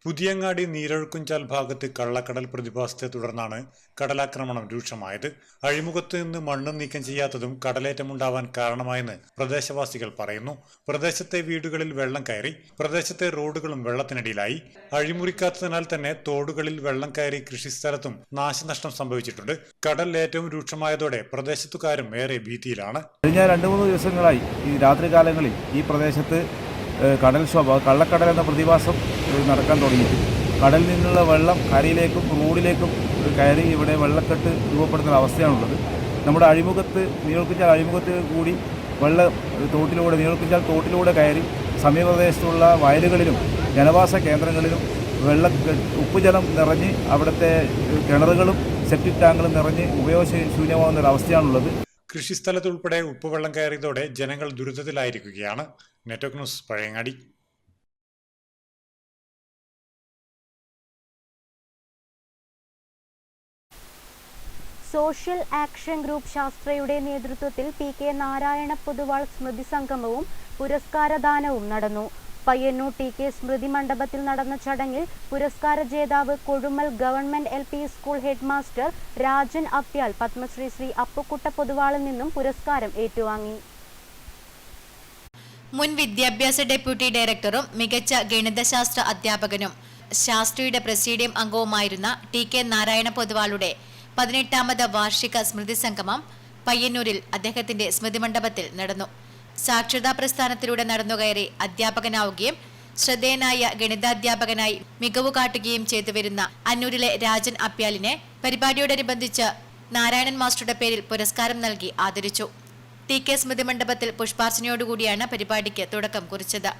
പുതിയങ്ങാടി നീരൊഴുക്കുംചാൽ ഭാഗത്ത് കള്ളക്കടൽ പ്രതിഭാസത്തെ തുടർന്നാണ് കടലാക്രമണം രൂക്ഷമായത്. അഴിമുഖത്ത് നിന്ന് മണ്ണ് നീക്കം ചെയ്യാത്തതും കടലേറ്റമുണ്ടാവാൻ കാരണമായെന്ന് പ്രദേശവാസികൾ പറയുന്നു. പ്രദേശത്തെ വീടുകളിൽ വെള്ളം കയറി, പ്രദേശത്തെ റോഡുകളും വെള്ളത്തിനടിയിലായി. അഴിമുറിക്കാത്തതിനാൽ തന്നെ തോടുകളിൽ വെള്ളം കയറി കൃഷിസ്ഥലത്തും നാശനഷ്ടം സംഭവിച്ചിട്ടുണ്ട്. കടൽ ഏറ്റവും രൂക്ഷമായതോടെ പ്രദേശത്തുകാരും ഏറെ ഭീതിയിലാണ്. കഴിഞ്ഞ 2-3 ദിവസങ്ങളായി ഈ രാത്രികാലങ്ങളിൽ ഈ പ്രദേശത്ത് കടൽക്ഷോഭ, കള്ളക്കടൽ എന്ന പ്രതിഭാസം നടക്കാൻ തുടങ്ങി. കടലിൽ നിന്നുള്ള വെള്ളം കരയിലേക്കും റോഡിലേക്കും കയറി ഇവിടെ വെള്ളക്കെട്ട് രൂപപ്പെടുന്ന അവസ്ഥയാണുള്ളത്. നമ്മുടെ അഴിമുഖത്ത് നീരൊഴുക്കുംചാൽ അഴിമുഖത്ത് കൂടി വെള്ളം നീരൊഴുക്കുംചാൽ തോട്ടിലൂടെ കയറി സമീപപ്രദേശത്തുള്ള വയലുകളിലും ജനവാസ കേന്ദ്രങ്ങളിലും ഉപ്പുജലം നിറഞ്ഞ് അവിടുത്തെ കിണറുകളും സെപ്റ്റിക് ടാങ്കുകളും നിറഞ്ഞ് ഉപയോഗശൂന്യമാകുന്ന ഒരു അവസ്ഥയാണുള്ളത്. കൃഷിസ്ഥലത്ത് ഉൾപ്പെടെ ഉപ്പുവെള്ളം കയറിയതോടെ ജനങ്ങൾ ദുരിതത്തിലായിരിക്കുകയാണ്. Network news, Pazhayangadi. Social action group ശാസ്ത്രയുടെ നേതൃത്വത്തിൽ PK നാരായണ പൊതുവാൾ സ്മൃതി സംഗമവും പുരസ്കാരദാനവും നടന്നു. പയ്യന്നൂർ TK സ്മൃതി മണ്ഡപത്തിൽ നടന്ന ചടങ്ങിൽ പുരസ്കാര ജേതാവ് Kozhummal government LP school headmaster Rajan Apyal Padmashri Shri Appukutta പൊതുവാളിൽ നിന്നും പുരസ്കാരം ഏറ്റുവാങ്ങി. മുൻ വിദ്യാഭ്യാസ ഡെപ്യൂട്ടി ഡയറക്ടറും മികച്ച ഗണിതശാസ്ത്ര അധ്യാപകനും ശാസ്ത്രിയുടെ പ്രസിഡിയം അംഗവുമായിരുന്ന TK നാരായണ പൊതുവാളുടെ 18ാമത് വാർഷിക സ്മൃതി സംഗമം പയ്യന്നൂരിൽ അദ്ദേഹത്തിന്റെ സ്മൃതി മണ്ഡപത്തിൽ നടന്നു. സാക്ഷരതാ പ്രസ്ഥാനത്തിലൂടെ നടന്നുകയറി അധ്യാപകനാവുകയും ശ്രദ്ധേയനായ ഗണിതാധ്യാപകനായി മികവ് കാട്ടുകയും ചെയ്തു വരുന്ന അന്നൂരിലെ രാജൻ അപ്യാലിനെ പരിപാടിയോടനുബന്ധിച്ച് നാരായണൻ മാസ്റ്ററുടെ പേരിൽ പുരസ്കാരം നൽകി ആദരിച്ചു. TK സ്മൃതി മണ്ഡപത്തിൽ പുഷ്പാർച്ചനയോടുകൂടിയാണ് പരിപാടിക്ക് തുടക്കം കുറിച്ചത്.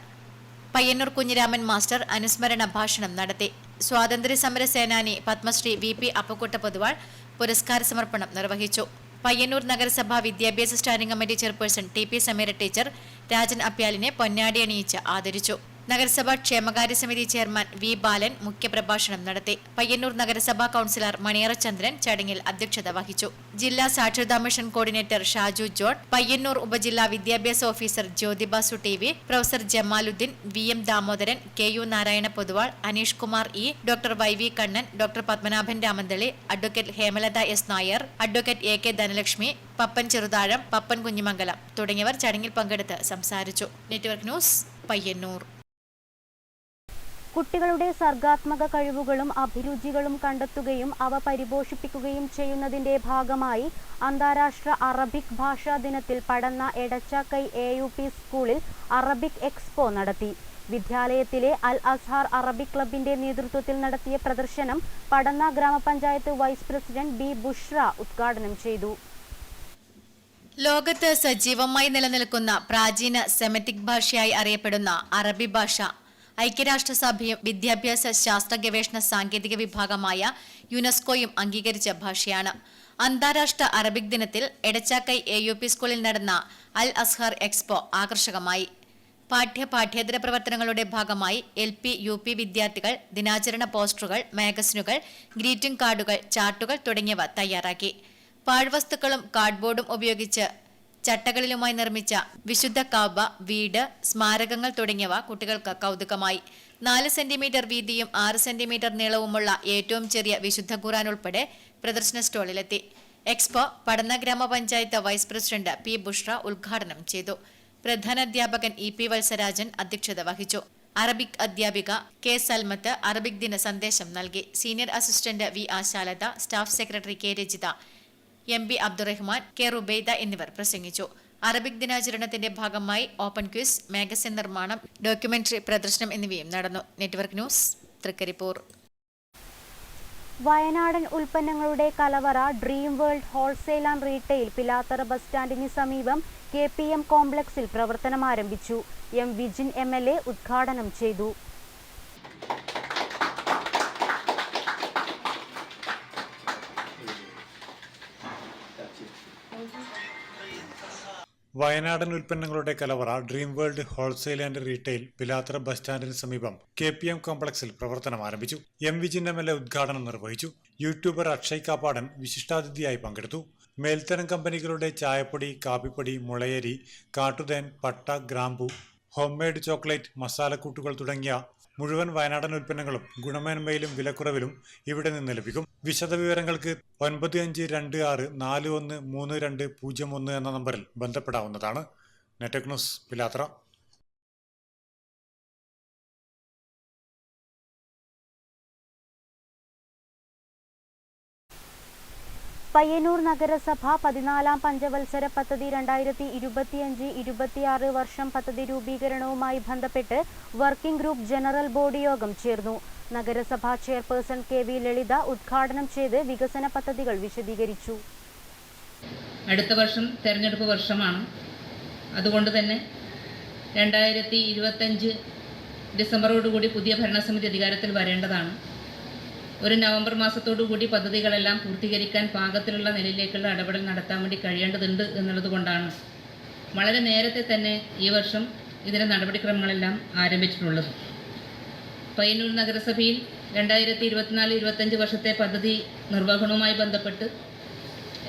പയ്യന്നൂർ കുഞ്ഞിരാമൻ മാസ്റ്റർ അനുസ്മരണ ഭാഷണം നടത്തി. സ്വാതന്ത്ര്യ സമര സേനാനി പത്മശ്രീ VP അപ്പക്കുട്ട പൊതുവാൾ പുരസ്കാര സമർപ്പണം നിർവഹിച്ചു. പയ്യന്നൂർ നഗരസഭ വിദ്യാഭ്യാസ standing committee chairperson TP Sameera teacher Rajan അപ്യാലിനെ പൊന്നാടി അണിയിച്ച് ആദരിച്ചു. നഗരസഭാ ക്ഷേമകാര്യ സമിതി ചെയർമാൻ V ബാലൻ മുഖ്യപ്രഭാഷണം നടത്തി. പയ്യന്നൂർ നഗരസഭാ കൌൺസിലർ മണിയറ ചന്ദ്രൻ ചടങ്ങിൽ അധ്യക്ഷത വഹിച്ചു. ജില്ലാ സാക്ഷരതാ mission coordinator Shaju John, Payyanur ഉപജില്ലാ വിദ്യാഭ്യാസ officer Jyothibasu TV, professor Jamaluddin, VM Damodaran, KU Narayana Poduval, Aneesh Kumar E, doctor YV Kannan, doctor Padmanabhan Ramanthali, advocate Hemalatha S Nair, advocate AK Dhanalakshmi, Pappan Cheruthazham, Pappan Kunhimangalam തുടങ്ങിയവർ ചടങ്ങിൽ പങ്കെടുത്ത് സംസാരിച്ചു. Network news, Payyanur. കുട്ടികളുടെ സർഗാത്മക കഴിവുകളും അഭിരുചികളും കണ്ടെത്തുകയും അവ പരിപോഷിപ്പിക്കുകയും ചെയ്യുന്നതിന്റെ ഭാഗമായി അന്താരാഷ്ട്ര അറബിക് ഭാഷാ ദിനത്തിൽ പടന്ന എടച്ചാക്കൈ AUP സ്കൂളിൽ അറബിക് എക്സ്പോ നടത്തി. വിദ്യാലയത്തിലെ അൽ അസ്ഹാർ അറബിക് ക്ലബിന്റെ നേതൃത്വത്തിൽ നടത്തിയ പ്രദർശനം പടന്ന ഗ്രാമപഞ്ചായത്ത് വൈസ് പ്രസിഡന്റ് B ബുഷ്ര ഉദ്ഘാടനം ചെയ്തു. ലോകത്ത് സജീവമായി നിലനിൽക്കുന്ന പ്രാചീന സെമറ്റിക് ഭാഷയായി അറിയപ്പെടുന്ന അറബി ഭാഷ ഐക്യരാഷ്ട്രസഭയും വിദ്യാഭ്യാസ ശാസ്ത്ര ഗവേഷണ സാങ്കേതിക വിഭാഗമായ യുനെസ്കോയും അംഗീകരിച്ച ഭാഷയാണ്. അന്താരാഷ്ട്ര അറബിക് ദിനത്തിൽ എടച്ചാക്കൈ AUP സ്കൂളിൽ നടന്ന അൽ അസ്ഹർ എക്സ്പോ ആകർഷകമായി. പാഠ്യേതര പ്രവർത്തനങ്ങളുടെ ഭാഗമായി LP UP വിദ്യാർത്ഥികൾ ദിനാചരണ പോസ്റ്ററുകൾ, മാഗസിനുകൾ, ഗ്രീറ്റിംഗ് കാർഡുകൾ, ചാർട്ടുകൾ തുടങ്ങിയവ തയ്യാറാക്കി. പാഴ്വസ്തുക്കളും കാർഡ്ബോർഡും ഉപയോഗിച്ച് ചട്ടകളിലുമായി നിർമ്മിച്ച വിശുദ്ധ കാബ, വീട്, സ്മാരകങ്ങൾ തുടങ്ങിയവ കുട്ടികൾക്ക് കൗതുകമായി. 4 സെന്റിമീറ്റർ വീതിയും 6 സെന്റിമീറ്റർ നീളവുമുള്ള ഏറ്റവും ചെറിയ വിശുദ്ധ ഖുർആൻ ഉൾപ്പെടെ പ്രദർശന സ്റ്റോളിലെത്തി. എക്സ്പോ പടന്ന ഗ്രാമപഞ്ചായത്ത് വൈസ് പ്രസിഡന്റ് P ബുഷ്ര ഉദ്ഘാടനം ചെയ്തു. പ്രധാനാധ്യാപകൻ EP വത്സരാജൻ അധ്യക്ഷത വഹിച്ചു. അറബിക് അധ്യാപിക K സൽമത്ത് അറബിക് ദിന സന്ദേശം നൽകി. Senior assistant V Ashalatha, staff secretary K Rajitha, MB Abdurahman, K Rubaida എന്നിവർ പ്രസംഗിച്ചു. അറബിക് ദിനാചരണത്തിന്റെ ഭാഗമായി ഓപ്പൺ ക്വിസ്, മാഗസിൻ നിർമ്മാണം, ഡോക്യുമെന്ററി പ്രദർശനം എന്നിവയും നടന്നു. Network news, Trikaripur. വയനാടൻ ഉൽപ്പന്നങ്ങളുടെ കലവറ dream world wholesale and retail Pilathara bus സ്റ്റാൻഡിന് സമീപം KPM കോംപ്ലക്സിൽ പ്രവർത്തനം ആരംഭിച്ചു. M വിജിൻ MLA ഉദ്ഘാടനം ചെയ്തു. വയനാടൻ ഉൽപ്പന്നങ്ങളുടെ കലവറ dream world wholesale and retail Pilathara bus സ്റ്റാൻഡിന് സമീപം KPM കോംപ്ലക്സിൽ പ്രവർത്തനം ആരംഭിച്ചു. M വിജിൻ MLA ഉദ്ഘാടനം നിർവഹിച്ചു. യൂട്യൂബർ അക്ഷയ് കാപ്പാടൻ വിശിഷ്ടാതിഥിയായി പങ്കെടുത്തു. മേൽത്തരം കമ്പനികളുടെ ചായപ്പൊടി, കാപ്പിപ്പൊടി, മുളയരി, കാട്ടുതേൻ, പട്ട, ഗ്രാമ്പു, ഹോംമെയ്ഡ് ചോക്ലേറ്റ്, മസാലക്കൂട്ടുകൾ തുടങ്ങിയ മുഴുവൻ വയനാടൻ ഉൽപ്പന്നങ്ങളും ഗുണമേന്മയിലും വിലക്കുറവിലും ഇവിടെ നിന്ന് ലഭിക്കും. വിശദവിവരങ്ങൾക്ക് 9526413201 എന്ന നമ്പറിൽ ബന്ധപ്പെടാവുന്നതാണ്. Network news, Pilathara. പയ്യന്നൂർ നഗരസഭ 14ാം പഞ്ചവത്സര പദ്ധതി 2025-26 വർഷം പദ്ധതി രൂപീകരണവുമായി ബന്ധപ്പെട്ട് വർക്കിംഗ് ഗ്രൂപ്പ് ജനറൽ ബോഡി യോഗം ചേർന്നു. നഗരസഭാ ചെയർപേഴ്സൺ KV ലളിത ഉദ്ഘാടനം ചെയ്ത് വികസന പദ്ധതികൾ വിശദീകരിച്ചു. അടുത്ത വർഷം തെരഞ്ഞെടുപ്പ് വർഷമാണ്. അതുകൊണ്ട് തന്നെ 2025 ഡിസംബറോടുകൂടി പുതിയ ഭരണസമിതി അധികാരത്തിൽ വരേണ്ടതാണ്. ഒരു നവംബർ മാസത്തോടുകൂടി പദ്ധതികളെല്ലാം പൂർത്തീകരിക്കാൻ പാകത്തിലുള്ള നിലയിലേക്കുള്ള ഇടപെടൽ നടത്താൻ വേണ്ടി കഴിയേണ്ടതുണ്ട് എന്നുള്ളത് കൊണ്ടാണ് വളരെ നേരത്തെ തന്നെ ഈ വർഷം ഇതിൻ്റെ നടപടിക്രമങ്ങളെല്ലാം ആരംഭിച്ചിട്ടുള്ളത്. പയ്യന്നൂർ നഗരസഭയിൽ 2024-25 വർഷത്തെ പദ്ധതി നിർവഹണവുമായി ബന്ധപ്പെട്ട്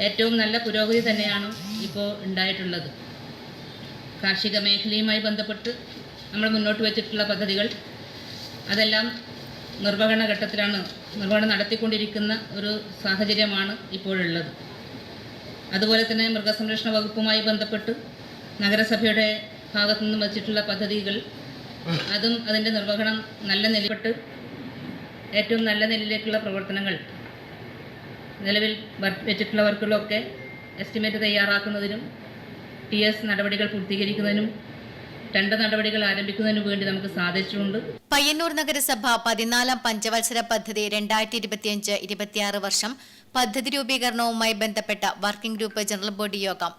ഏറ്റവും നല്ല പുരോഗതി തന്നെയാണ് ഇപ്പോൾ ഉണ്ടായിട്ടുള്ളത്. കാർഷിക മേഖലയുമായി ബന്ധപ്പെട്ട് നമ്മൾ മുന്നോട്ട് വെച്ചിട്ടുള്ള പദ്ധതികൾ അതെല്ലാം നിർവഹണ ഘട്ടത്തിലാണ്, നിർവഹണം നടത്തിക്കൊണ്ടിരിക്കുന്ന ഒരു സാഹചര്യമാണ് ഇപ്പോഴുള്ളത്. അതുപോലെ തന്നെ മൃഗസംരക്ഷണ വകുപ്പുമായി ബന്ധപ്പെട്ട് നഗരസഭയുടെ ഭാഗത്തു നിന്നും വച്ചിട്ടുള്ള പദ്ധതികൾ അതും അതിൻ്റെ നിർവഹണം നല്ല നിലപ്പെട്ട് ഏറ്റവും നല്ല നിലയിലേക്കുള്ള പ്രവർത്തനങ്ങൾ നിലവിൽ വെച്ചിട്ടുള്ള വർക്കുകളൊക്കെ എസ്റ്റിമേറ്റ് തയ്യാറാക്കുന്നതിനും TS നടപടികൾ പൂർത്തീകരിക്കുന്നതിനും 2 നടപടികൾ ആരംഭിക്കുന്നതിനു വേണ്ടി നമുക്ക് സാധിച്ചിട്ടുണ്ട്. പയ്യന്നൂർ നഗരസഭ 14ാം പഞ്ചവത്സര പദ്ധതി 2025-26 വർഷം പദ്ധതി രൂപീകരണവുമായി ബന്ധപ്പെട്ട വർക്കിംഗ് ഗ്രൂപ്പ് ജനറൽ ബോഡി യോഗം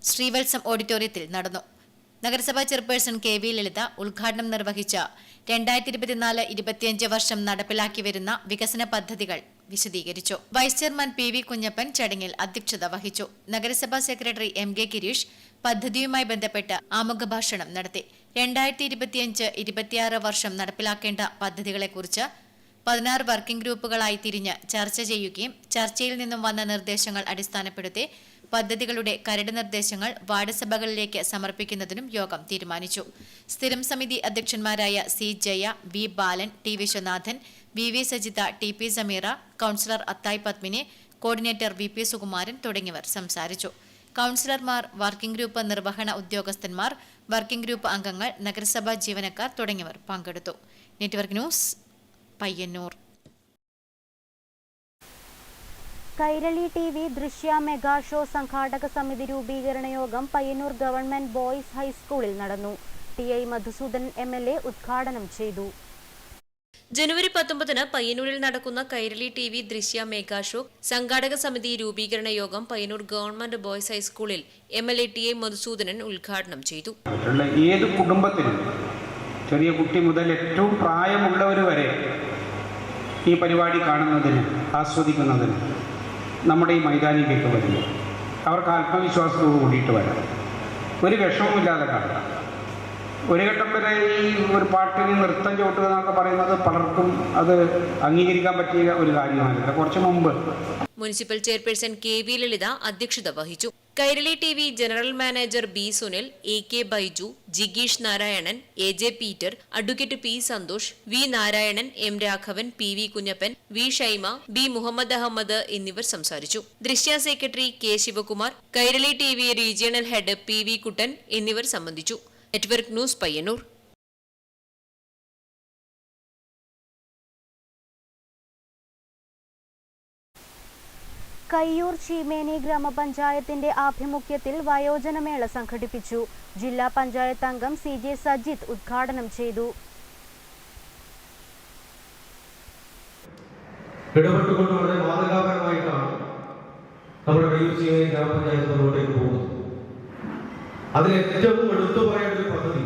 ശ്രീവത്സം ഓഡിറ്റോറിയത്തിൽ നടന്നു. നഗരസഭാ ചെയർപേഴ്സൺ KV ലളിത ഉദ്ഘാടനം നിർവഹിച്ച 2024-25 വർഷം നടപ്പിലാക്കി വരുന്ന വികസന പദ്ധതികൾ വിശദീകരിച്ചു. വൈസ് ചെയർമാൻ PV കുഞ്ഞപ്പൻ ചടങ്ങിൽ അധ്യക്ഷത വഹിച്ചു. നഗരസഭാ സെക്രട്ടറി MK ഗിരീഷ് പദ്ധതിയുമായി ബന്ധപ്പെട്ട് ആമുഖ ഭാഷണം നടത്തി. 2025-26 വർഷം നടപ്പിലാക്കേണ്ട പദ്ധതികളെക്കുറിച്ച് 16 വർക്കിംഗ് ഗ്രൂപ്പുകളായി തിരിഞ്ഞ് ചർച്ച ചെയ്യുകയും ചർച്ചയിൽ നിന്നും വന്ന നിർദ്ദേശങ്ങൾ അടിസ്ഥാനപ്പെടുത്തി പദ്ധതികളുടെ കരട് നിർദ്ദേശങ്ങൾ വാർഡ് സഭകളിലേക്ക് സമർപ്പിക്കുന്നതിനും യോഗം തീരുമാനിച്ചു. സ്ഥിരം സമിതി അധ്യക്ഷന്മാരായ C Jaya, V Balan, T Viswanathan, VV Sajitha, TP Sameera, councillor Athayi Padmini, coordinator VP Sukumaran തുടങ്ങിയവർ സംസാരിച്ചു. കൌൺസിലർമാർ, വർക്കിംഗ് ഗ്രൂപ്പ് നിർവഹണ ഉദ്യോഗസ്ഥന്മാർ, വർക്കിംഗ് ഗ്രൂപ്പ് അംഗങ്ങൾ, നഗരസഭാ ജീവനക്കാർ തുടങ്ങിയവർ പങ്കെടുത്തു. Network news, Payyanur. Kairali TV ദൃശ്യ മെഗാ ഷോ സംഘാടക സമിതി രൂപീകരണ യോഗം പയ്യന്നൂർ ഗവൺമെന്റ് ബോയ്സ് ഹൈസ്കൂളിൽ നടന്നു. TI മധുസൂദനൻ MLA ഉദ്ഘാടനം ചെയ്തു. ജനുവരി 19 പയ്യന്നൂരിൽ നടക്കുന്ന കൈരളി TV ദൃശ്യ മെഗാ ഷോ സംഘാടക സമിതി രൂപീകരണ യോഗം പയ്യന്നൂർ ഗവൺമെന്റ് ബോയ്സ് ഹൈസ്കൂളിൽ MLA TI മധുസൂദനൻ ഉദ്ഘാടനം ചെയ്തു. ഏത് കുടുംബത്തിനും ചെറിയ കുട്ടി മുതൽ ഏറ്റവും പ്രായമുള്ളവർ വരെ ഈ പരിപാടി കാണുന്നതിന്, ആസ്വദിക്കുന്നതിന് നമ്മുടെ ഈ മൈതാനിയിലേക്ക് വരുന്നു. അവർക്ക് ആത്മവിശ്വാസത്തോട് കൂടിയിട്ട് വരാം, ഒരു വിഷമവുമില്ലാതെ കാണാം. ഒരു ഘട്ടം വരെ ഈ ഒരു പാട്ടിന് നൃത്തം ചവിട്ടുക എന്നൊക്കെ പറയുന്നത് പലർക്കും അത് അംഗീകരിക്കാൻ പറ്റിയ ഒരു കാര്യമാണില്ല. കുറച്ചു മുമ്പ് മുനിസിപ്പൽ ചെയർപേഴ്സൺ KV ലളിത അധ്യക്ഷത വഹിച്ചു. Kairali TV general manager B Sunil, AK Baiju, ജിഗീഷ് Narayanan, AJ Peter, advocate P Santhosh, V Narayanan, M Raghavan, PV Kunhappan, V Shaima, B Muhammad Ahammed എന്നിവർ സംസാരിച്ചു. Drishya secretary K Sivakumar, Kairali TV regional head PV Kuttan എന്നിവർ സംബന്ധിച്ചു. Network news, Payyanur. കയ്യൂർ ചീമേനി ഗ്രാമപഞ്ചായത്തിന്റെ ആഭിമുഖ്യത്തിൽ വയോജനമേള സംഘടിപ്പിച്ചു. ജില്ലാ പഞ്ചായത്ത് അംഗം CJ സജിത്ത് ഉദ്ഘാടനം ചെയ്തു. ഇടപെട്ടുകൊണ്ട് വളരെ മാതൃകാപരമായിട്ടാണ് നമ്മുടെ കയ്യൂർ ചീമേനി ഗ്രാമപഞ്ചായത്ത് മുന്നോട്ടേക്ക് പോകുന്നത്. അതിൽ ഏറ്റവും എടുത്തു പറയേണ്ട ഒരു പദ്ധതി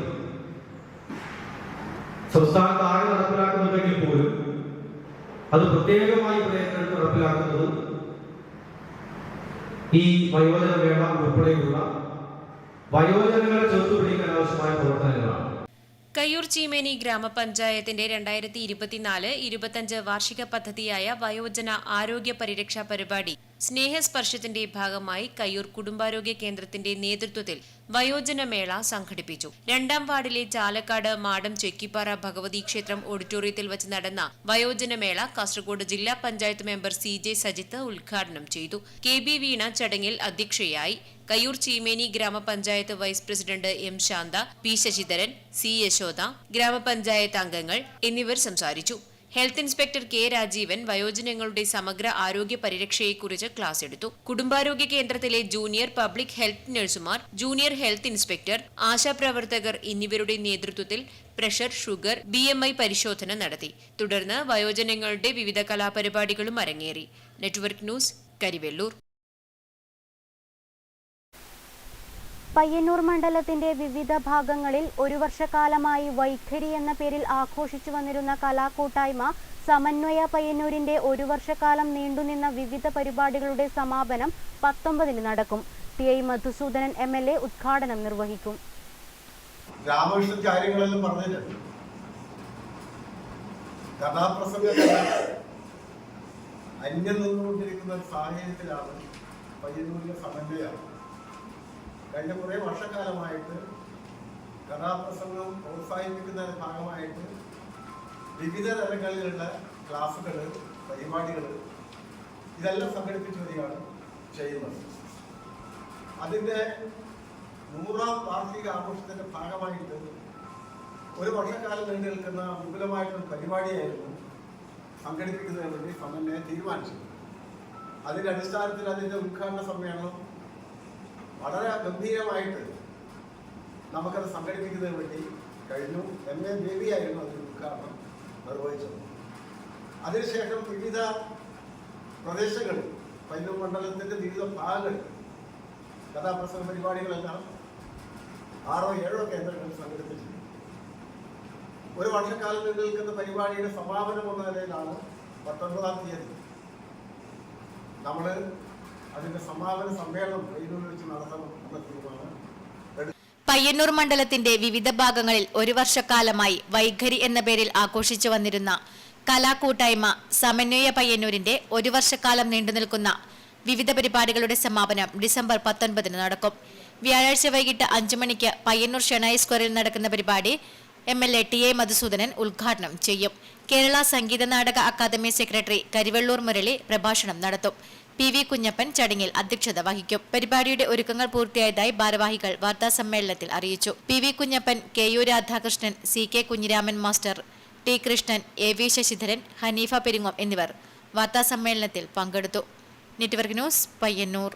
സംസ്ഥാനത്ത് ആകെ നടപ്പിലാക്കുന്നുണ്ടെങ്കിൽ പോലും അത് പ്രത്യേകമായി പ്രയത്നമെടുത്ത് നടപ്പിലാക്കുന്നത് ഈ വയോജന മേള ഉൾപ്പെടെയുള്ള വയോജനങ്ങളെ ചേർത്തുപിടിക്കാൻ ആവശ്യമായ പ്രവർത്തനങ്ങളാണ്. കയ്യൂർ ചീമേനി ഗ്രാമപഞ്ചായത്തിന്റെ 2024-25 വാർഷിക പദ്ധതിയായ വയോജന ആരോഗ്യ പരിരക്ഷാ പരിപാടി സ്നേഹസ്പർശത്തിന്റെ ഭാഗമായി കയ്യൂർ കുടുംബാരോഗ്യ കേന്ദ്രത്തിന്റെ നേതൃത്വത്തിൽ വയോജന മേള സംഘടിപ്പിച്ചു. 2ാം വാർഡിലെ ചാലക്കാട് മാടം ചെക്കിപ്പാറ ഭഗവതി ക്ഷേത്രം ഓഡിറ്റോറിയത്തിൽ വെച്ച് നടന്ന വയോജന മേള കാസർഗോഡ് ജില്ലാ പഞ്ചായത്ത് മെമ്പർ CJ സജിത്ത് ഉദ്ഘാടനം ചെയ്തു. KB വീണ ചടങ്ങിൽ അധ്യക്ഷയായി. കയ്യൂർ ചീമേനി ഗ്രാമപഞ്ചായത്ത് vice president M Shantha, P Sasidharan, C Yashoda, ഗ്രാമപഞ്ചായത്ത് അംഗങ്ങൾ എന്നിവർ സംസാരിച്ചു. ഹെൽത്ത് ഇൻസ്പെക്ടർ K രാജീവൻ വയോജനങ്ങളുടെ സമഗ്ര ആരോഗ്യ പരിരക്ഷയെക്കുറിച്ച് ക്ലാസ് എടുത്തു. കുടുംബാരോഗ്യ കേന്ദ്രത്തിലെ ജൂനിയർ പബ്ലിക് ഹെൽത്ത് നഴ്സുമാർ, ജൂനിയർ ഹെൽത്ത് ഇൻസ്പെക്ടർ, ആശാപ്രവർത്തകർ എന്നിവരുടെ നേതൃത്വത്തിൽ പ്രഷർ, ഷുഗർ, BMI പരിശോധന നടത്തി. തുടർന്ന് വയോജനങ്ങളുടെ വിവിധ കലാപരിപാടികളും അരങ്ങേറി. Network news, Karivellur. പയ്യന്നൂർ മണ്ഡലത്തിന്റെ വിവിധ ഭാഗങ്ങളിൽ ഒരു വർഷക്കാലമായി വൈഖരി എന്ന പേരിൽ ആഘോഷിച്ചു വന്നിരുന്ന കലാകൂട്ടായ്മ സമന്വയ പയ്യന്നൂരിന്റെ ഒരു വർഷക്കാലം നീണ്ടുനിന്ന വിവിധ പരിപാടികളുടെ സമാപനം 19-ന് നടക്കും. TI മധുസൂദനൻ MLA ഉദ്ഘാടനം നിർവഹിക്കും. ഗ്രാമവിഷ കാര്യങ്ങളെല്ലാം പറഞ്ഞിട്ടുണ്ട്. കഥാപ്രസംഗ അന്യം നിന്നുകൊണ്ടിരിക്കുന്ന ഒരു സാഹചര്യത്തിലാണ് പയ്യന്നൂരിലെ സമന്വയം കഴിഞ്ഞ കുറേ വർഷക്കാലമായിട്ട് കഥാപ്രസംഗം പ്രോത്സാഹിപ്പിക്കുന്നതിന്റെ ഭാഗമായിട്ട് വിവിധ തരങ്ങളിലുള്ള ക്ലാസുകൾ, പരിപാടികൾ ഇതെല്ലാം സംഘടിപ്പിച്ചു വരികയാണ് ചെയ്യുന്നത്. അതിൻ്റെ 100ാം വാർഷിക ആഘോഷത്തിൻ്റെ ഭാഗമായിട്ട് ഒരു വർഷക്കാലം നീണ്ടു നിൽക്കുന്ന വിപുലമായിട്ടൊരു പരിപാടിയായിരുന്നു സംഘടിപ്പിക്കുന്നതിന് വേണ്ടി സമന്വയം തീരുമാനിച്ചത്. അതിൻ്റെ അടിസ്ഥാനത്തിൽ അതിൻ്റെ ഉദ്ഘാടന സമ്മേളനം വളരെ ഗംഭീരമായിട്ട് നമുക്കത് സംഘടിപ്പിക്കുന്നതിന് വേണ്ടി കഴിഞ്ഞു. MA ബേബി ആയിരുന്നു അതിന് ഉദ്ഘാടനം നിർവഹിച്ചത്. അതിനുശേഷം വിവിധ പ്രദേശങ്ങളിൽ പയ്യന്നൂർ മണ്ഡലത്തിൻ്റെ വിവിധ ഭാഗങ്ങളിൽ കഥാപ്രസംഗ പരിപാടികളെല്ലാം 6-7 കേന്ദ്രങ്ങളിൽ സംഘടിപ്പിച്ചിട്ടുണ്ട്. ഒരു വർഷക്കാലം നിലനിൽക്കുന്ന പരിപാടിയുടെ സമാപനം എന്ന നിലയിലാണ് 19-ാം തീയതി നമ്മൾ അതിൻ്റെ സമാപന സമ്മേളനം പയ്യന്നൂരിൽ വെച്ച് നടത്തണം എന്ന തീരുമാനം. പയ്യന്നൂർ മണ്ഡലത്തിന്റെ വിവിധ ഭാഗങ്ങളിൽ ഒരു വർഷക്കാലമായി വൈഖരി എന്ന പേരിൽ ആഘോഷിച്ചു വന്നിരുന്ന കലാകൂട്ടായ്മ സമന്വയ പയ്യന്നൂരിന്റെ ഒരു വർഷക്കാലം നീണ്ടുനിൽക്കുന്ന വിവിധ പരിപാടികളുടെ സമാപനം ഡിസംബർ 19 നടക്കും. വ്യാഴാഴ്ച വൈകിട്ട് 5 മണിക്ക് പയ്യന്നൂർ ഷെണായി സ്ക്വയറിൽ നടക്കുന്ന പരിപാടി MLA TA മധുസൂദനൻ ഉദ്ഘാടനം ചെയ്യും. കേരള സംഗീത നാടക അക്കാദമി സെക്രട്ടറി കരിവെള്ളൂർ മുരളി പ്രഭാഷണം നടത്തും. PV കുഞ്ഞപ്പൻ ചടങ്ങിൽ അധ്യക്ഷത വഹിക്കും. പരിപാടിയുടെ ഒരുക്കങ്ങൾ പൂർത്തിയായതായി ഭാരവാഹികൾ വാർത്താസമ്മേളനത്തിൽ അറിയിച്ചു. PV Kunhappan, KU Radhakrishnan, CK Kunhiraman master, T Krishnan, AV Sasidharan, Haneefa Peringome എന്നിവർ വാർത്താസമ്മേളനത്തിൽ പങ്കെടുത്തു. Network news, Payyanur.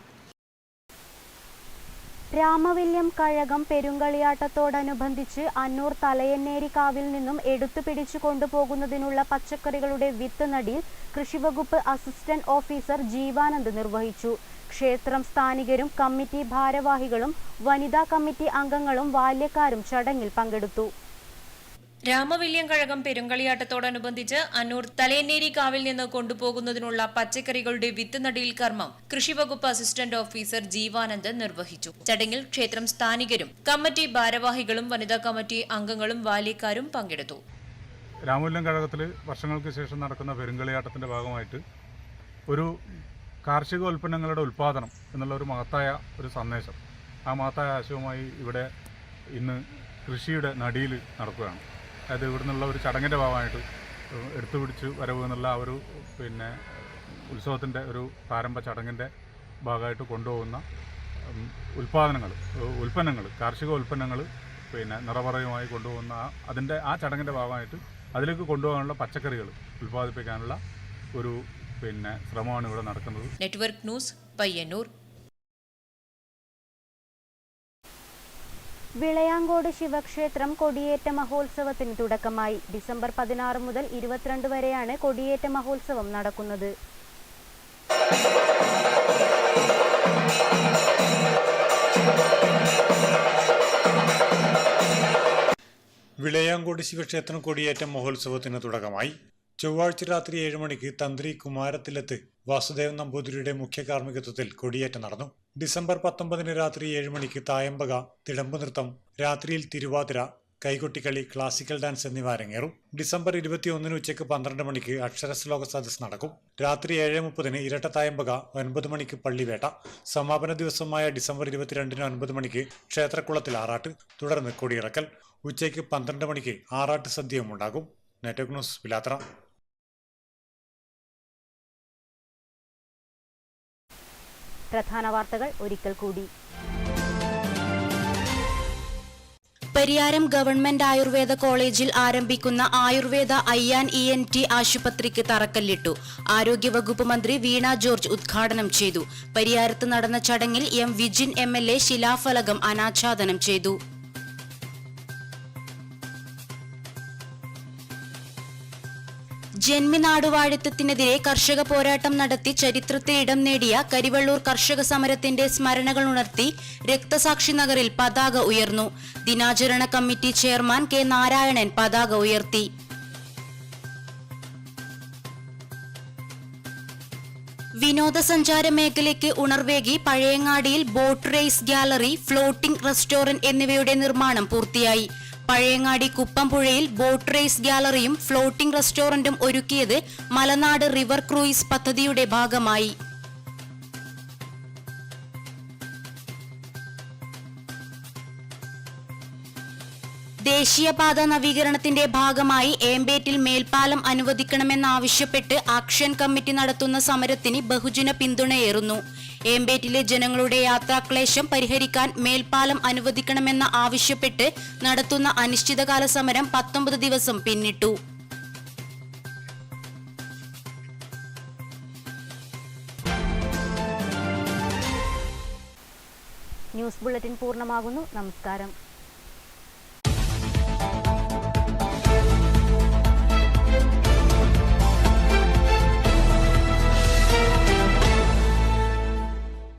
രാമവില്യം കഴകം പെരുങ്കളിയാട്ടത്തോടനുബന്ധിച്ച് അന്നൂർ തലയന്നേരി കാവിൽ നിന്നും എടുത്തുപിടിച്ചു കൊണ്ടുപോകുന്നതിനുള്ള പച്ചക്കറികളുടെ വിത്ത് നടീൽ കൃഷിവകുപ്പ് അസിസ്റ്റന്റ് ഓഫീസർ ജീവാനന്ദ് നിർവഹിച്ചു. ക്ഷേത്രം സ്ഥാനികരും കമ്മിറ്റി ഭാരവാഹികളും വനിതാ കമ്മിറ്റി അംഗങ്ങളും ബാല്യക്കാരും ചടങ്ങിൽ പങ്കെടുത്തു. രാമവില്യം കഴകം പെരുങ്കളിയാട്ടത്തോടനുബന്ധിച്ച് അന്നൂർ തലയന്നേരി കാവിൽ നിന്ന് കൊണ്ടുപോകുന്നതിനുള്ള പച്ചക്കറികളുടെ വിത്ത് നടീൽ കർമ്മം കൃഷിവകുപ്പ് അസിസ്റ്റന്റ് ഓഫീസർ ജീവാനന്ദ് നിർവഹിച്ചു. ചടങ്ങിൽ ക്ഷേത്രം സ്ഥാനികരും കമ്മിറ്റി ഭാരവാഹികളും വനിതാ കമ്മിറ്റി അംഗങ്ങളും ബാല്യക്കാരും പങ്കെടുത്തു. രാമവില്യം കഴകത്തിൽ വർഷങ്ങൾക്ക് ശേഷം നടക്കുന്ന പെരുങ്കളിയാട്ടത്തിന്റെ ഭാഗമായിട്ട് ഒരു കാർഷികോൽപ്പന്നങ്ങളുടെ ഉൽപ്പാദനം എന്നുള്ള ഒരു മഹത്തായ ഒരു സന്ദേശം, ആ മഹത്തായ ആശയവുമായി ഇവിടെ ഇന്ന് കൃഷിയുടെ നടീൽ നടക്കുകയാണ്. അതായത് ഇവിടെ നിന്നുള്ള ഒരു ചടങ്ങിൻ്റെ ഭാഗമായിട്ട് എടുത്തുപിടിച്ച് വരവ് എന്നുള്ള ആ ഒരു ഉത്സവത്തിൻ്റെ ഒരു പ്രാരംഭ ചടങ്ങിൻ്റെ ഭാഗമായിട്ട് കൊണ്ടുപോകുന്ന ഉൽപ്പന്നങ്ങൾ കാർഷിക ഉൽപ്പന്നങ്ങൾ നിറപറയുമായി കൊണ്ടുപോകുന്ന അതിൻ്റെ ആ ചടങ്ങിൻ്റെ ഭാഗമായിട്ട് അതിലേക്ക് കൊണ്ടുപോകാനുള്ള പച്ചക്കറികൾ ഉൽപ്പാദിപ്പിക്കാനുള്ള ഒരു ശ്രമമാണ് ഇവിടെ നടക്കുന്നത്. Network news, Payyanur. വിളയാങ്കോട് ശിവക്ഷേത്രം കൊടിയേറ്റ മഹോത്സവത്തിന് തുടക്കമായി. ഡിസംബർ 16 മുതൽ 22 വരെയാണ് കൊടിയേറ്റ മഹോത്സവം നടക്കുന്നത്. വിളയാങ്കോട് ശിവക്ഷേത്രം കൊടിയേറ്റ മഹോത്സവത്തിന് തുടക്കമായി. ചൊവ്വാഴ്ച രാത്രി 7 മണിക്ക് തന്ത്രി കുമാരത്തിലത്ത് വാസുദേവൻ നമ്പൂതിരിയുടെ മുഖ്യ കാർമ്മികത്വത്തിൽ കൊടിയേറ്റം നടന്നു. ഡിസംബർ 19 രാത്രി 7 മണിക്ക് തായമ്പക, തിടമ്പ് നൃത്തം, രാത്രിയിൽ തിരുവാതിര, കൈകൊട്ടിക്കളി, ക്ലാസിക്കൽ ഡാൻസ് എന്നിവ അരങ്ങേറും. ഡിസംബർ 21 ഉച്ചയ്ക്ക് 12 മണിക്ക് അക്ഷരശ്ലോക സദസ് നടക്കും. രാത്രി 7:30 ഇരട്ട തായമ്പക, 9 മണിക്ക് പള്ളിവേട്ട. സമാപന ദിവസമായ ഡിസംബർ 22 9 മണിക്ക് ക്ഷേത്രക്കുളത്തിൽ ആറാട്ട്, തുടർന്ന് കൊടിയിറക്കൽ. ഉച്ചയ്ക്ക് 12 മണിക്ക് ആറാട്ട് സദ്യയും ഉണ്ടാകും. Network news, Pilathara. പ്രധാന വാർത്തകൾ ഒരിക്കൽ കൂടി. പരിയാരം ഗവൺമെന്റ് ആയുർവേദ കോളേജിൽ ആരംഭിക്കുന്ന ആയുർവേദ INT ആശുപത്രിക്ക് തറക്കല്ലിട്ടു. ആരോഗ്യവകുപ്പ് മന്ത്രി വീണ ജോർജ് ഉദ്ഘാടനം ചെയ്തു. പരിയാരത്ത് നടന്ന ചടങ്ങിൽ M വിജിൻ MLA ശിലാഫലകം അനാച്ഛാദനം ചെയ്തു. ജന്മിനാടുവാഴിത്തത്തിനെതിരെ കർഷക പോരാട്ടം നടത്തി ചരിത്രത്തിൽ ഇടം നേടിയ കരിവെള്ളൂർ കർഷക സമരത്തിന്റെ സ്മരണകൾ ഉണർത്തി രക്തസാക്ഷി നഗറിൽ പതാക ഉയർന്നു. ദിനാചരണ കമ്മിറ്റി ചെയർമാൻ K നാരായണൻ പതാക ഉയർത്തി. വിനോദസഞ്ചാര മേഖലയ്ക്ക് ഉണർവേകി പഴയങ്ങാടിയിൽ boat race gallery, floating restaurant എന്നിവയുടെ നിർമ്മാണം പൂർത്തിയായി. പഴയങ്ങാടി കുപ്പംപുഴയിൽ ബോട്ട് റേസ് ഗാലറിയും ഫ്ലോട്ടിംഗ് റെസ്റ്റോറന്റും ഒരുക്കിയത് മലനാട് റിവർ ക്രൂയിസ് പദ്ധതിയുടെ ഭാഗമായി. ദേശീയപാത നവീകരണത്തിന്റെ ഭാഗമായി ഏമ്പേറ്റിൽ മേൽപ്പാലം അനുവദിക്കണമെന്നാവശ്യപ്പെട്ട് ആക്ഷൻ കമ്മിറ്റി നടത്തുന്ന സമരത്തിന് ബഹുജന പിന്തുണയേറുന്നു. ഏമ്പേറ്റിലെ ജനങ്ങളുടെ യാത്രാക്ലേശം പരിഹരിക്കാൻ മേൽപ്പാലം അനുവദിക്കണമെന്ന് ആവശ്യപ്പെട്ട് നടത്തുന്ന അനിശ്ചിതകാല സമരം 19 ദിവസം പിന്നിട്ടു. ന്യൂസ് ബുള്ളറ്റിൻ പൂർണ്ണമാകുന്നു. നമസ്കാരം.